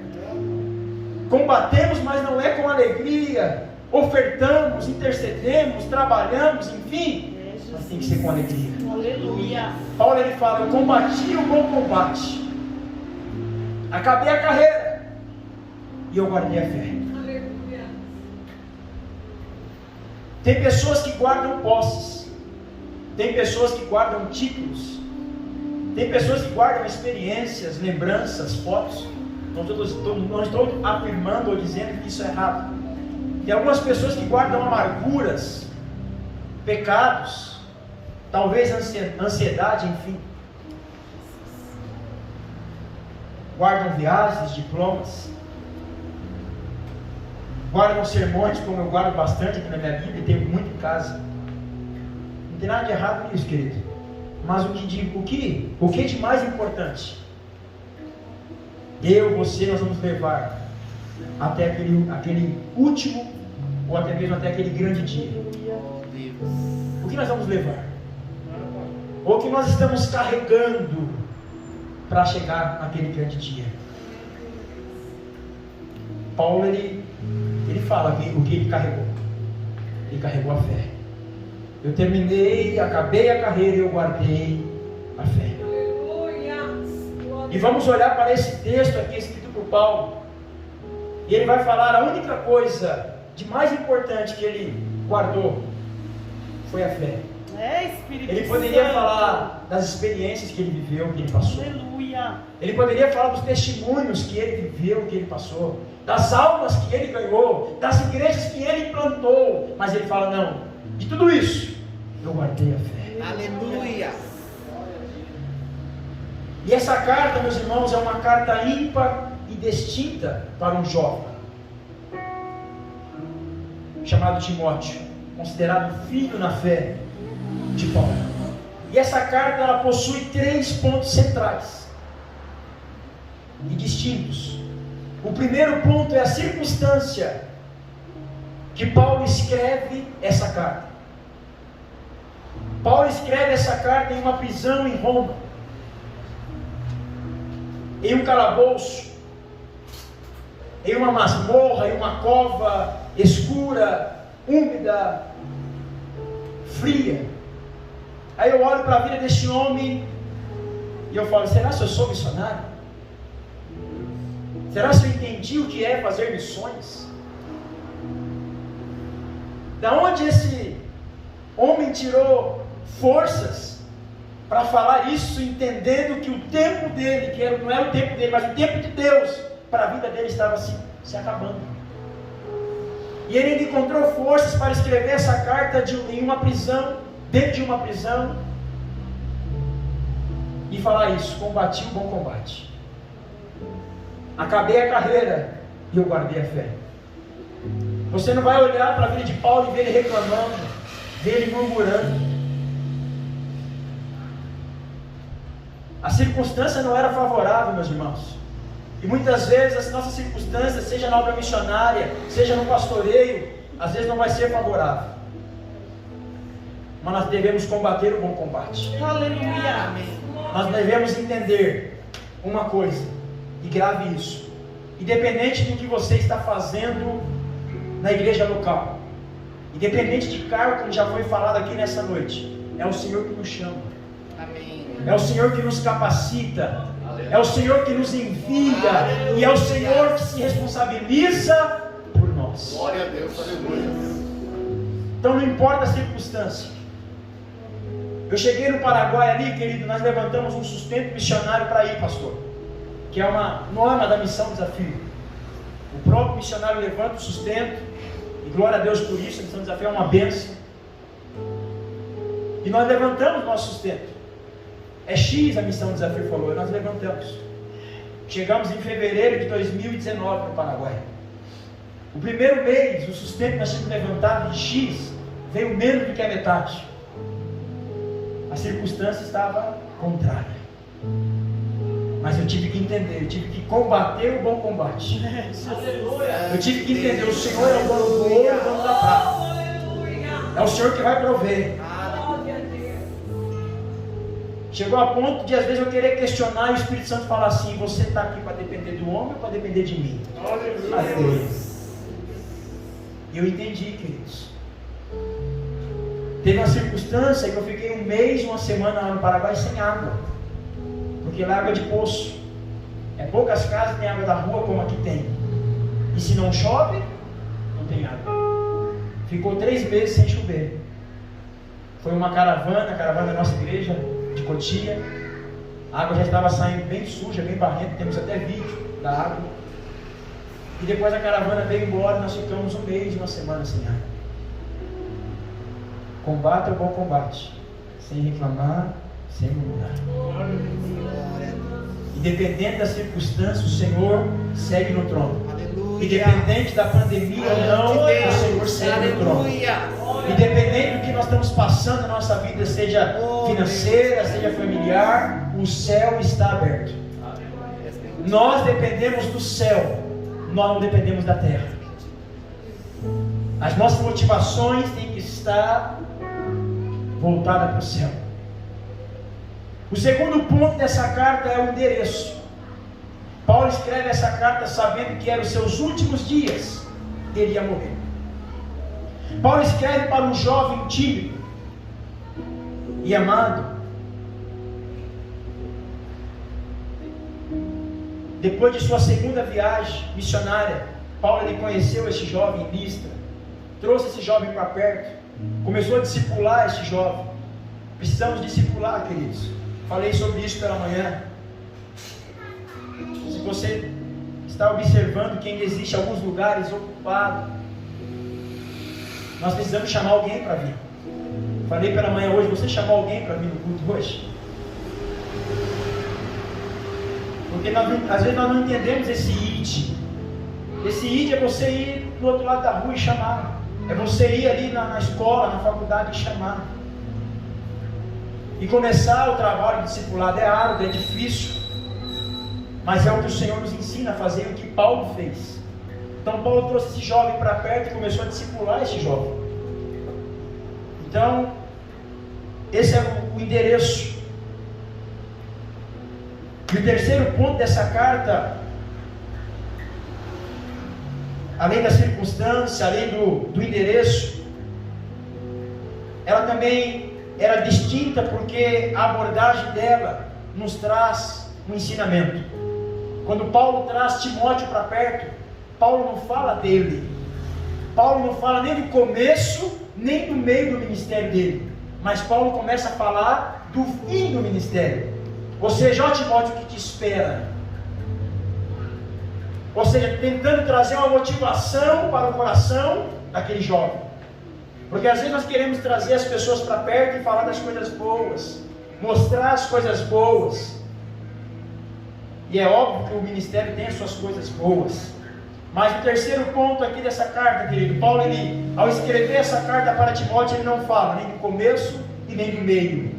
Combatemos, mas não é com alegria. Ofertamos, intercedemos, trabalhamos, enfim, mas tem que ser com alegria. Aleluia. Paulo ele fala: eu combati o bom combate, acabei a carreira e eu guardei a fé. Tem pessoas que guardam posses, tem pessoas que guardam títulos, tem pessoas que guardam experiências, lembranças, fotos. Não estou afirmando ou dizendo que isso é errado. Tem algumas pessoas que guardam amarguras, pecados, talvez ansiedade, enfim. Guardam viagens, diplomas, guardam sermões, como eu guardo bastante aqui na minha Bíblia, e tenho muito em casa. Não tem nada de errado nisso, querido. Mas o que de mais importante eu, você, nós vamos levar até aquele último, ou até mesmo até aquele grande dia. O que nós vamos levar? Ou o que nós estamos carregando para chegar naquele grande dia? Paulo, ele fala o que ele carregou. Ele carregou a fé. Eu terminei, acabei a carreira e eu guardei a fé. E vamos olhar para esse texto aqui escrito por Paulo. E ele vai falar a única coisa de mais importante que ele guardou foi a fé. Ele poderia falar das experiências que ele viveu, que ele passou. Aleluia. Ele poderia falar dos testemunhos que ele viveu, que ele passou, das almas que ele ganhou, das igrejas que ele plantou. Mas ele fala, não, de tudo isso, eu guardei a fé. Aleluia. E essa carta, meus irmãos, é uma carta ímpar e distinta para um jovem chamado Timóteo, considerado filho na fé de Paulo. E essa carta, ela possui 3 pontos centrais e distintos. O primeiro ponto é a circunstância que Paulo escreve essa carta. Paulo escreve essa carta em uma prisão em Roma, em um calabouço, em uma masmorra, em uma cova escura, úmida, fria. Aí eu olho para a vida deste homem e eu falo, será que eu sou missionário? Será que eu entendi o que é fazer missões? Da onde esse homem tirou forças para falar isso, entendendo que o tempo dele, não era o tempo dele, mas o tempo de Deus para a vida dele estava se acabando. E ele ainda encontrou forças para escrever essa carta em uma prisão, dentro de uma prisão, e falar isso: combati o bom combate, acabei a carreira e eu guardei a fé. Você não vai olhar para a vida de Paulo e ver ele reclamando, ver ele murmurando. A circunstância não era favorável, meus irmãos. E muitas vezes as nossas circunstâncias, seja na obra missionária, seja no pastoreio, às vezes não vai ser favorável. Mas nós devemos combater o bom combate. Aleluia. Nós devemos entender uma coisa, e grave isso: independente do que você está fazendo na igreja local, independente de cargo, como já foi falado aqui nessa noite, é o Senhor que nos chama. Amém. É o Senhor que nos capacita, é o Senhor que nos envia, e é o Senhor que se responsabiliza por nós. Glória a Deus, aleluia. Então não importa a circunstância. Eu cheguei no Paraguai ali, querido, nós levantamos um sustento missionário para ir, pastor, que é uma norma da Missão Desafio. O próprio missionário levanta o sustento, e glória a Deus por isso. A Missão Desafio é uma bênção. E nós levantamos nosso sustento. É X, a Missão Desafio falou, e nós levantamos. Chegamos em fevereiro de 2019 no Paraguai. O primeiro mês, o sustento que nós tínhamos levantado de X veio menos do que a metade. A circunstância estava contrária. Mas eu tive que entender, eu tive que combater o bom combate. Eu tive que entender, o Senhor é o dono do ouro e o dono da prata. É o Senhor que vai prover. Chegou a ponto de às vezes eu querer questionar e o Espírito Santo falar assim: você está aqui para depender do homem ou para depender de mim? Aleluia. E eu entendi, queridos. Teve uma circunstância que eu fiquei um mês, uma semana lá no Paraguai sem água, porque lá é água de poço. É poucas casas que tem água da rua como aqui tem. E se não chove, não tem água. Ficou 3 meses sem chover. Foi uma caravana, a caravana da nossa igreja de Cotia. A água já estava saindo bem suja, bem barrenta, temos até vídeo da água. E depois a caravana veio embora e nós ficamos um mês, uma semana sem água. Combate o bom combate, sem reclamar, sem murmurar. Independente da circunstância, o Senhor segue no trono. Aleluia. Independente da pandemia ou não, o Senhor segue no trono. Independente do que nós estamos passando na nossa vida, seja financeira, seja familiar, o céu está aberto. Nós dependemos do céu, nós não dependemos da terra. As nossas motivações têm que estar voltadas para o céu. O segundo ponto dessa carta é o endereço. Paulo escreve essa carta sabendo que eram os seus últimos dias, ele ia morrer. Paulo escreve para um jovem tímido e amado. Depois de sua segunda viagem missionária, Paulo ele conheceu esse jovem em Listra, trouxe esse jovem para perto, começou a discipular esse jovem. Precisamos discipular, queridos. Falei sobre isso pela manhã. Se você está observando que ainda existe alguns lugares ocupados, nós precisamos chamar alguém para vir. Falei pela manhã hoje, você chamou alguém para vir no culto hoje? Porque às vezes nós não entendemos esse id. Esse id é você ir do outro lado da rua e chamar. É você ir ali na escola, na faculdade e chamar. E começar o trabalho de discipulado é árduo, é difícil. Mas é o que o Senhor nos ensina a fazer, o que Paulo fez. Então Paulo trouxe esse jovem para perto e começou a discipular esse jovem. Então, esse é o endereço. E o terceiro ponto dessa carta, além da circunstância, além do endereço, ela também era distinta porque a abordagem dela nos traz um ensinamento. Quando Paulo traz Timóteo para perto, Paulo não fala dele. Paulo não fala nem do começo, nem do meio do ministério dele. Mas Paulo começa a falar do fim do ministério. Ou seja, ó Timóteo, que te espera. Ou seja, tentando trazer uma motivação para o coração daquele jovem. Porque às vezes nós queremos trazer as pessoas para perto e falar das coisas boas, mostrar as coisas boas. E é óbvio que o ministério tem as suas coisas boas. Mas o terceiro ponto aqui dessa carta, querido, Paulo, ao escrever essa carta para Timóteo, ele não fala nem do começo e nem do meio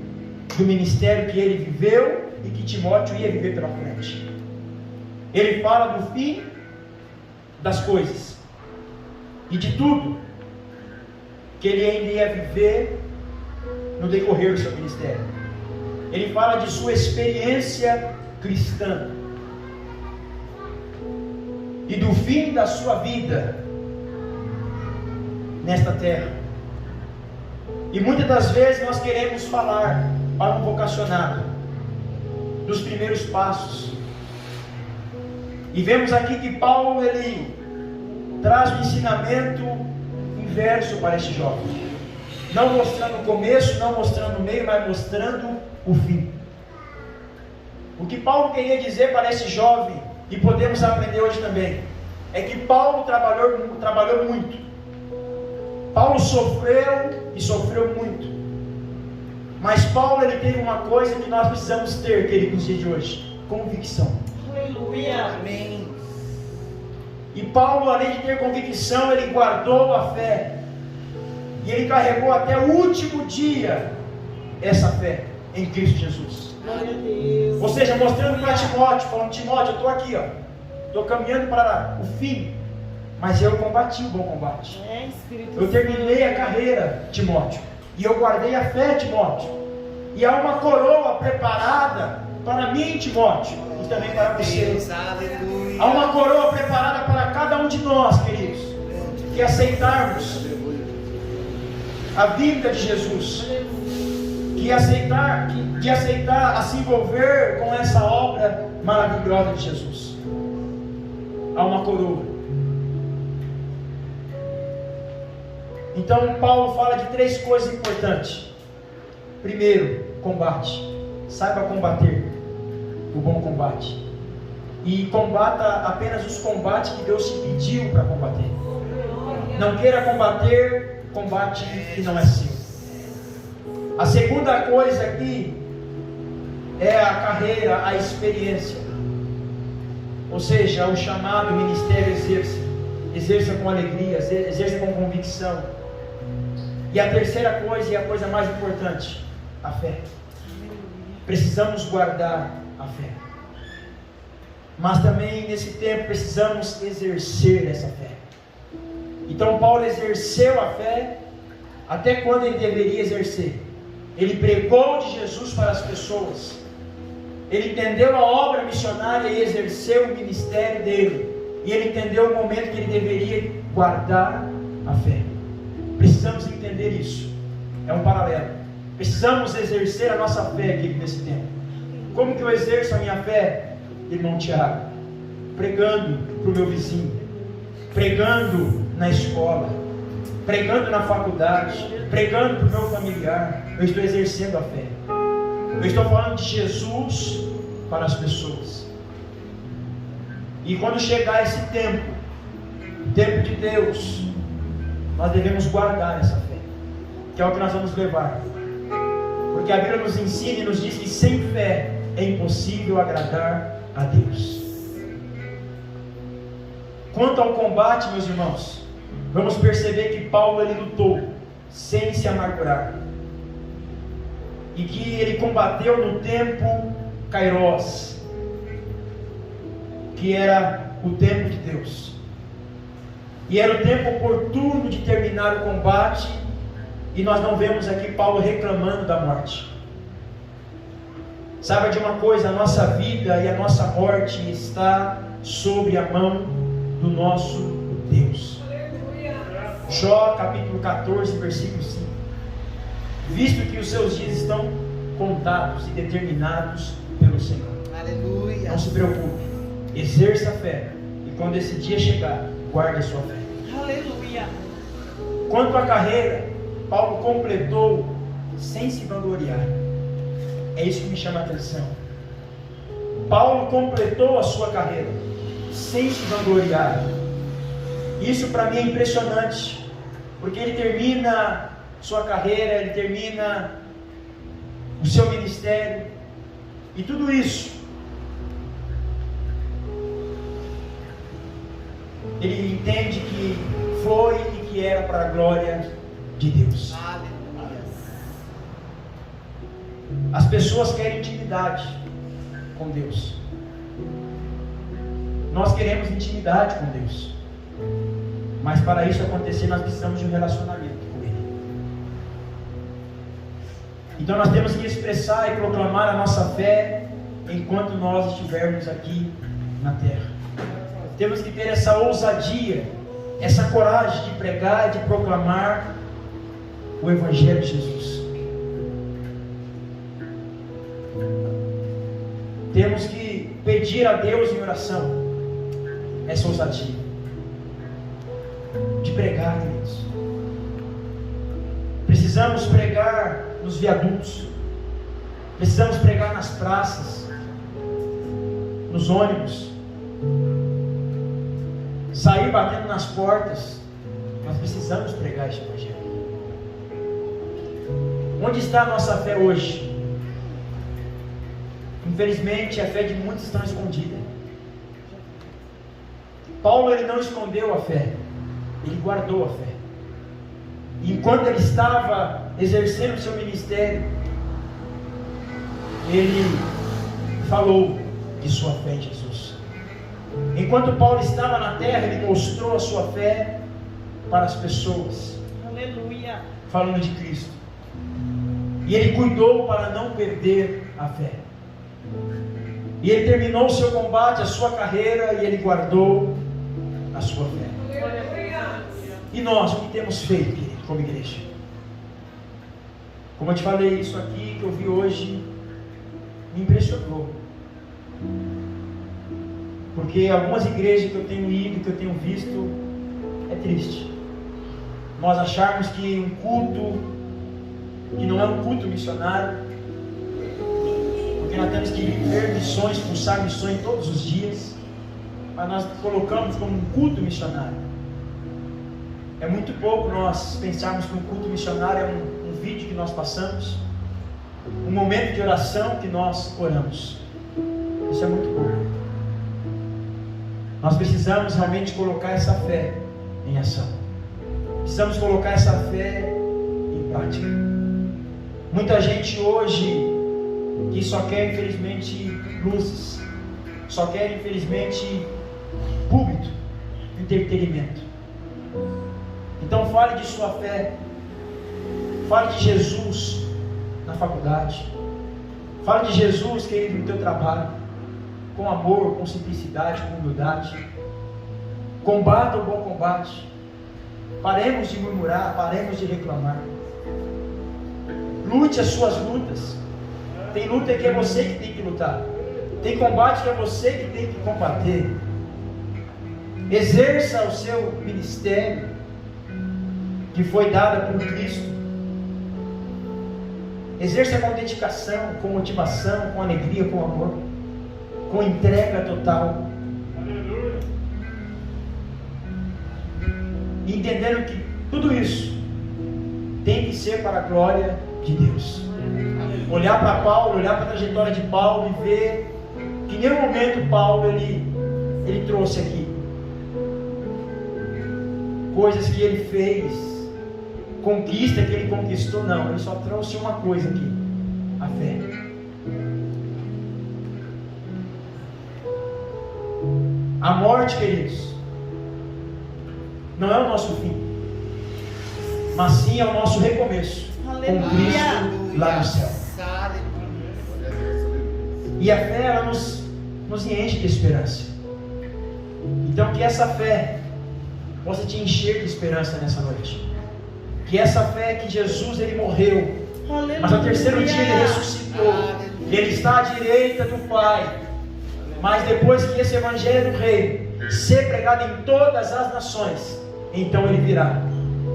do ministério que ele viveu e que Timóteo ia viver pela frente. Ele fala do fim das coisas e de tudo que ele ainda ia viver no decorrer do seu ministério. Ele fala de sua experiência cristã e do fim da sua vida nesta terra. E muitas das vezes nós queremos falar para um vocacionado dos primeiros passos. E vemos aqui que Paulo ele traz um ensinamento inverso para este jovem, não mostrando o começo, não mostrando o meio, mas mostrando o fim. O que Paulo queria dizer para esse jovem, e podemos aprender hoje também, é que Paulo trabalhou muito. Paulo sofreu e sofreu muito. Mas Paulo ele teve uma coisa que nós precisamos ter, querido, nos dias de hoje: convicção. Aleluia. Amém. E Paulo, além de ter convicção, ele guardou a fé. E ele carregou até o último dia essa fé em Cristo Jesus. Glória a Deus. Ou seja, mostrando para Timóteo, falando: Timóteo, eu estou aqui, estou caminhando para o fim, mas eu combati o bom combate. Espírito Eu terminei a carreira, Timóteo, e eu guardei a fé, Timóteo. E há uma coroa preparada para mim, Timóteo, e também para você. Deus, aleluia. Há uma coroa preparada para cada um de nós, queridos, que aceitarmos a vinda de Jesus, de aceitar a se envolver com essa obra maravilhosa de Jesus. Há uma coroa. Então Paulo fala de 3 coisas importantes. Primeiro, combate. Saiba combater o bom combate. E combata apenas os combates que Deus te pediu para combater. Não queira combater combate que não é seu. A segunda coisa aqui é a carreira, a experiência. Ou seja, o chamado ministério exerça. Exerça com alegria, exerça com convicção. E a terceira coisa, e a coisa mais importante, a fé. Precisamos guardar a fé. mas também nesse tempo precisamos exercer essa fé. Então Paulo exerceu a fé até quando ele deveria exercer. Ele pregou de Jesus para as pessoas. Ele entendeu a obra missionária e exerceu o ministério dele. E ele entendeu o momento que ele deveria guardar a fé. Precisamos entender isso. É um paralelo. Precisamos exercer a nossa fé, querido, nesse tempo. Como que eu exerço a minha fé, irmão Tiago? Pregando para o meu vizinho, pregando na escola, pregando na faculdade, pregando para o meu familiar. Eu estou exercendo a fé. Eu estou falando de Jesus para as pessoas. E quando chegar esse tempo, o tempo de Deus, nós devemos guardar essa fé, que é o que nós vamos levar. Porque a Bíblia nos ensina e nos diz que sem fé é impossível agradar a Deus. Quanto ao combate, meus irmãos, vamos perceber que Paulo ele lutou sem se amargurar. E que ele combateu no tempo Kairos, que era o tempo de Deus. E era o tempo oportuno de terminar o combate. E nós não vemos aqui Paulo reclamando da morte. Saiba de uma coisa, a nossa vida e a nossa morte está sobre a mão do nosso Deus. Jó capítulo 14, versículo 5. Visto que os seus dias estão contados e determinados pelo Senhor. Aleluia. Não se preocupe, exerça a fé, e quando esse dia chegar, guarde a sua fé. Aleluia. Quanto à carreira, Paulo completou sem se vangloriar. É isso que me chama a atenção. Paulo completou a sua carreira sem se vangloriar. Isso para mim é impressionante, porque ele termina sua carreira, ele termina o seu ministério, e tudo isso ele entende que foi e que era para a glória de Deus. Aleluia. As pessoas querem intimidade com Deus. Nós queremos intimidade com Deus, mas para isso acontecer nós precisamos de um relacionamento com Ele. Então nós temos que expressar e proclamar a nossa fé enquanto nós estivermos aqui na terra. Temos que ter essa ousadia, essa coragem de pregar e de proclamar o Evangelho de Jesus. Temos que pedir a Deus em oração essa ousadia de pregar, queridos. Precisamos pregar nos viadutos, precisamos pregar nas praças, nos ônibus, sair batendo nas portas. Nós precisamos pregar este Evangelho. Onde está a nossa fé hoje? Infelizmente a fé de muitos está escondida. Paulo ele não escondeu a fé, ele guardou a fé. E enquanto ele estava exercendo o seu ministério, ele falou de sua fé em Jesus. Enquanto Paulo estava na terra, ele mostrou a sua fé para as pessoas. Aleluia. Falando de Cristo. E ele cuidou para não perder a fé. E ele terminou o seu combate, a sua carreira, e ele guardou a sua fé. E nós, o que temos feito, querido, como igreja? Como eu te falei, isso aqui que eu vi hoje me impressionou. Porque algumas igrejas que eu tenho ido, que eu tenho visto, é triste. Nós acharmos que um culto, que não é um culto missionário, porque nós temos que viver missões, pulsar missões todos os dias, mas nós colocamos como um culto missionário. É muito pouco nós pensarmos que um culto missionário é um vídeo que nós passamos, um momento de oração que nós oramos. Isso é muito pouco. Nós precisamos realmente colocar essa fé em ação. Precisamos colocar essa fé em prática. Muita gente hoje que só quer, infelizmente, luzes, só querem, infelizmente, público, entretenimento. Então fale de sua fé, fale de Jesus na faculdade, fale de Jesus, querido, no teu trabalho, com amor, com simplicidade, com humildade. Combata o bom combate. Paremos de murmurar, paremos de reclamar. Lute as suas lutas. Tem luta que é você que tem que lutar. Tem combate que é você que tem que combater. Exerça o seu ministério que foi dado por Cristo. Exerça com dedicação, com motivação, com alegria, com amor, com entrega total. Entendendo que tudo isso tem que ser para a glória de Deus. Olhar para Paulo, olhar para a trajetória de Paulo e ver que em nenhum momento Paulo ele trouxe aqui coisas que ele fez, conquista que ele conquistou. Não, ele só trouxe uma coisa aqui: a fé. A morte, queridos, não é o nosso fim, mas sim é o nosso recomeço. Aleluia. Com Cristo lá no céu. E a fé, ela nos enche de esperança. Então que essa fé possa te encher de esperança nessa noite. Que essa fé que Jesus, ele morreu, Aleluia. mas ao terceiro dia ele ressuscitou. Ele está à direita do Pai. Mas depois que esse evangelho do reino ser pregado em todas as nações, então ele virá.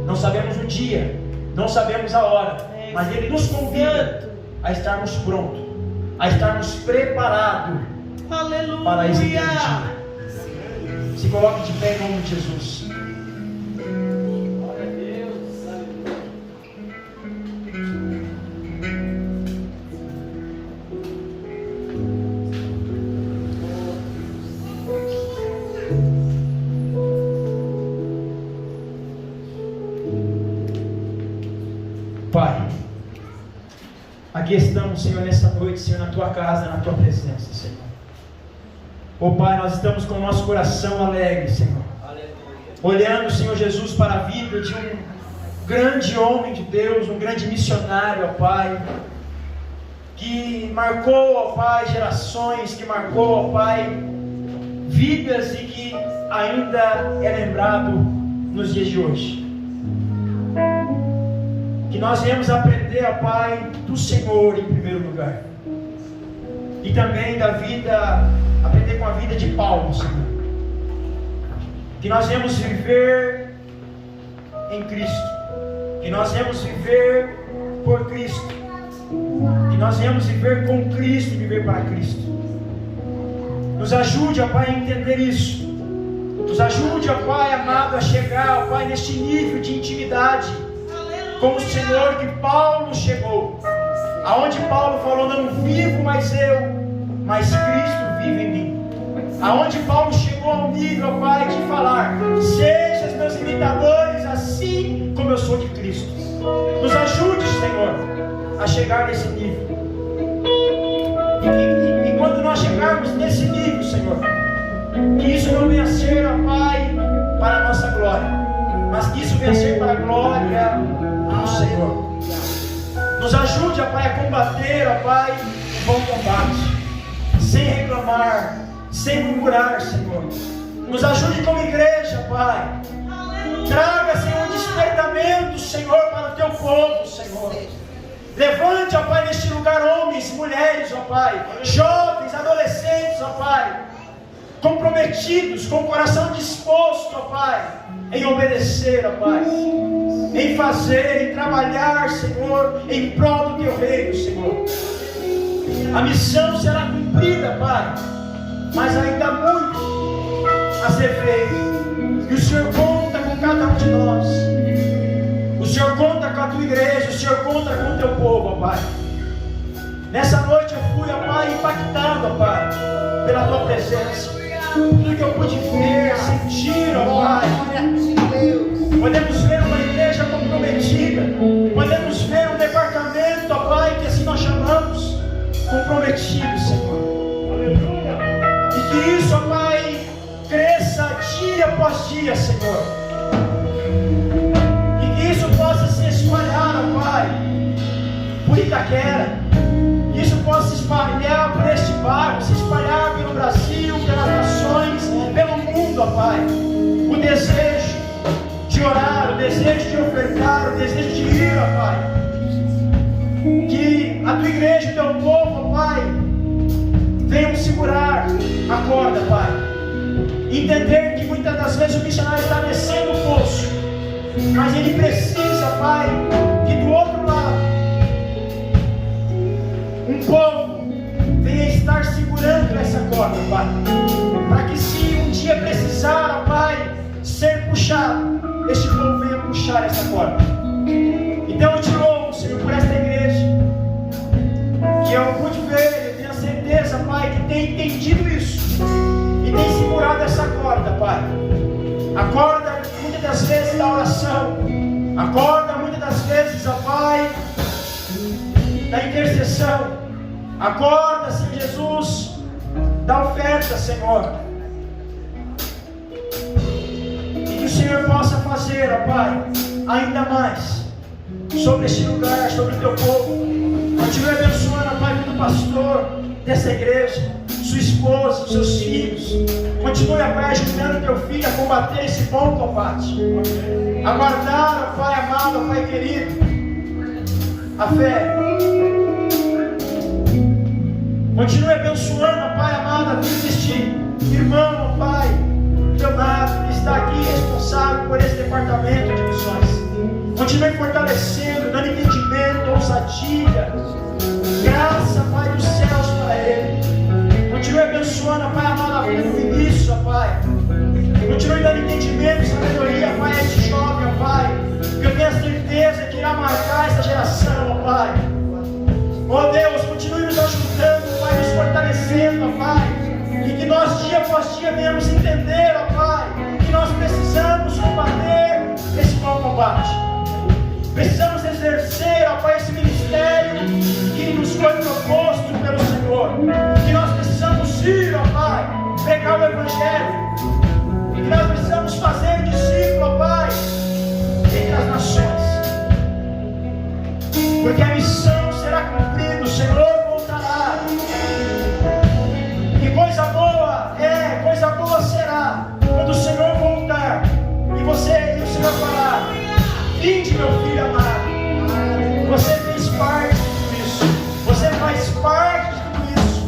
Não sabemos o dia, não sabemos a hora, mas ele nos convida a estarmos prontos, a estarmos preparados para esse grande dia. Se coloque de pé em nome de Jesus. Pai, aqui estamos, Senhor, nessa noite, Senhor, na Tua casa, na Tua presença, Senhor. Ó Pai, nós estamos com o nosso coração alegre, Senhor. Olhando, Senhor Jesus, para a vida de um grande homem de Deus, um grande missionário, ó Pai, que marcou, ó Pai, gerações, que marcou, ó Pai, vidas e que ainda é lembrado nos dias de hoje. Que nós viemos aprender, ó Pai, do Senhor em primeiro lugar. E também da vida, aprender com a vida de Paulo, Senhor. Que nós viemos viver em Cristo. Que nós viemos viver por Cristo. Que nós viemos viver com Cristo e viver para Cristo. Nos ajude, ó Pai, a entender isso. Nos ajude, ó Pai amado, a chegar, ó Pai, neste nível de intimidade com o Senhor que Paulo chegou, aonde Paulo falou: não vivo mais eu, mas Cristo vive em mim. Aonde Paulo chegou ao nível, ó Pai, de falar: sejam meus imitadores, assim como eu sou de Cristo. Nos ajude, Senhor, a chegar nesse nível. E quando nós chegarmos nesse nível, Senhor, que isso não venha a ser, ó Pai, para a nossa glória, mas que isso venha a ser para a glória do Senhor. Nos ajude, ó Pai, a combater, ó Pai, o bom combate, sem reclamar, sem murmurar, Senhor. Nos ajude como igreja, Pai. Traga, Senhor, um despertamento, Senhor, para o teu povo, Senhor. Levante, ó Pai, neste lugar homens, mulheres, ó Pai, jovens, adolescentes, ó Pai, comprometidos, com o coração disposto, ó Pai, em obedecer, ó Pai, em fazer, em trabalhar, Senhor, em prol do teu reino, Senhor. A missão será cumprida, Pai, mas ainda há muito a ser feito. E o Senhor conta com cada um de nós. O Senhor conta com a tua igreja, o Senhor conta com o teu povo, ó Pai. Nessa noite eu fui, ó Pai, impactado, ó Pai, pela tua presença. Tudo que eu pude ver, sentir, ó Pai. Podemos ver uma igreja comprometida. Podemos ver um departamento, ó Pai, que assim nós chamamos, comprometido, Senhor. E dia, Senhor. E que isso possa se espalhar, ó Pai, por Itaquera. Que isso possa se espalhar por este bairro, se espalhar pelo Brasil, pelas nações, pelo mundo, ó Pai. O desejo de orar, o desejo de ofertar, o desejo de ir, ó Pai. Que a tua igreja, o teu povo, ó Pai, venham segurar a corda, Pai. Entender que muitas das vezes o missionário está descendo o poço, mas ele precisa, Pai, que do outro lado um povo venha estar segurando essa corda, Pai, para que se um dia precisar, Pai, ser puxado, este povo venha puxar essa corda. Então eu te louvo, Senhor, por esta igreja, que eu pude ver, eu tenho a certeza, Pai, que tem entendido isso e tem segurado essa corda, Pai. A corda muitas das vezes da oração, a corda muitas das vezes, ó Pai, da intercessão, a corda, Senhor Jesus, da oferta, Senhor. E que o Senhor possa fazer, ó Pai, ainda mais sobre este lugar, sobre o teu povo. Continue abençoando, ó Pai, todo pastor dessa igreja, sua esposa, seus filhos. Continue, ó Pai, ajudando teu filho a combater esse bom combate. A guardar, ó Pai amado, ó Pai querido, a fé. Continue abençoando, ó Pai amado, a vida deste irmão, ó Pai, Leonardo, que está aqui responsável por esse departamento de missões. Continue fortalecendo, dando entendimento, ousadia, graça, Pai dos céus, para ele. Continue abençoando, ó Pai amado, a vida do Vinícius, ó Pai. Continue dando entendimento, sabedoria, Pai, a este jovem, ó Pai, que eu tenho a certeza que irá marcar essa geração, ó Pai. Ó Deus, continue nos ajudando, Pai, nos fortalecendo, ó Pai, e que nós dia após dia venhamos entender, ó Pai, que nós precisamos combater esse mau combate. Precisamos exercer, ó Pai, esse ministério que nos foi proposto pelo Senhor. Que nós precisamos ir, ó Pai, pregar o Evangelho. Que nós precisamos fazer discípulo, ó Pai, entre as nações. Porque a missão será cumprida, o Senhor voltará. E coisa boa será quando o Senhor voltar e o Senhor falar: vinde, meu filho amado, você fez parte de tudo isso, você faz parte de tudo isso,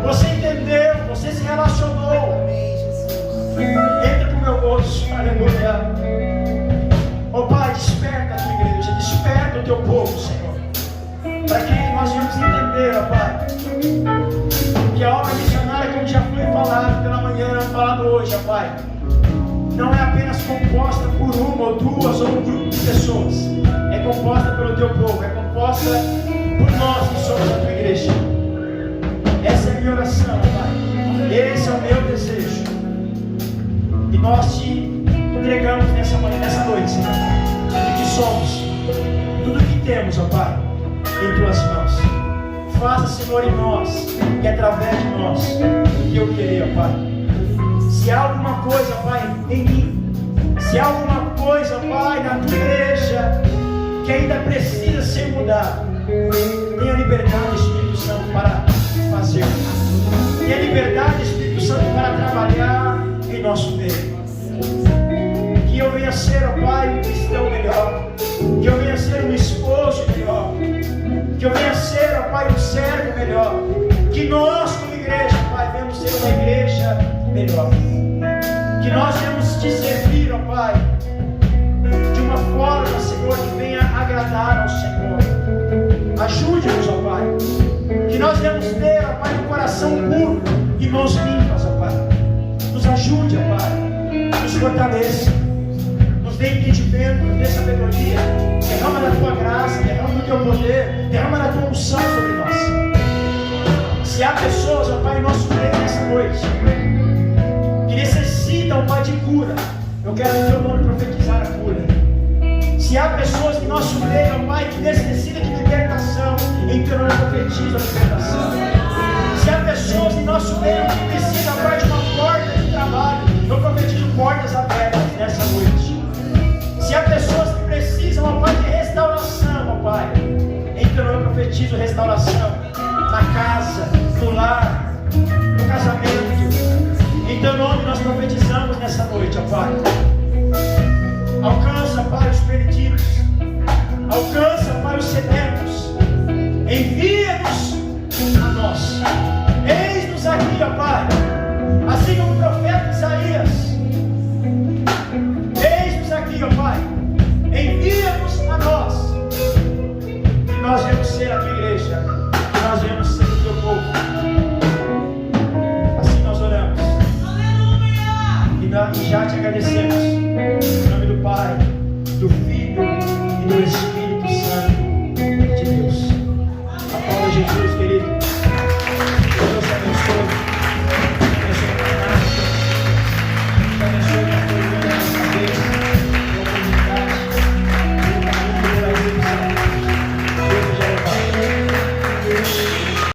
você entendeu, você se relacionou. Entra para o meu gozo, aleluia. Oh Pai, desperta a tua igreja, desperta o teu povo, Senhor, para que nós venhamos entender, ó Pai, que a obra missionária, como já foi falado pela manhã, falado hoje, ó Pai, não é apenas composta por uma ou duas ou um grupo de pessoas, é composta pelo teu povo, é composta por nós que somos a tua igreja. Essa é a minha oração, Pai, esse é o meu desejo, e nós te entregamos nessa manhã, nessa noite, Senhor, tudo que somos, tudo que temos, ó Pai, em tuas mãos. Faça, Senhor, em nós e através de nós o que eu queria, ó Pai. Se há alguma coisa, Pai, em mim, se há alguma coisa, Pai, na tua igreja que ainda precisa ser mudada, tenha liberdade, Espírito Santo, para fazer. Tenha liberdade, Espírito Santo, para trabalhar em nosso meio. Que eu venha ser, ó Pai, um cristão melhor. Que eu venha ser um esposo melhor. Que eu venha ser, ó Pai, um servo melhor. Que nós, como igreja, Pai, venhamos ser uma igreja melhor. Que nós venhamos te servir, ó Pai, de uma forma, Senhor, que venha agradar ao Senhor. Ajude-nos, ó Pai. Que nós venhamos ter, ó Pai, um coração puro e mãos limpas, ó Pai. Nos ajude, ó Pai. Nos fortaleça. Nos dê entendimento, nos dê sabedoria. Derrama da tua graça, derrama do teu poder, derrama da tua unção sobre nós. Se há pessoas, ó Pai, em nosso meio nessa noite, que necessitam, Pai, de cura, eu quero em teu nome profetizar a cura. Se há pessoas em nosso meio, ó Pai, que necessitam de libertação, em teu nome profetizo a libertação. Se há pessoas em nosso meio que precisam, Pai, de uma porta de trabalho, eu profetizo portas abertas. Em teu nome nós profetizamos nessa noite, ó Pai. Alcança, Pai, os perdidos. Alcança, Pai, os sedentos. Envia-nos a nós. Eis-nos aqui, ó Pai. Assim como o profeta Isaías. Eis-nos aqui, ó Pai. Envia-nos a nós. E nós vamos ser a tua igreja. E nós vamos ser o teu povo. Assim nós oramos. E já te agradecemos. Em nome do Pai, do Filho e do Espírito Santo de Deus. A palavra de Jesus.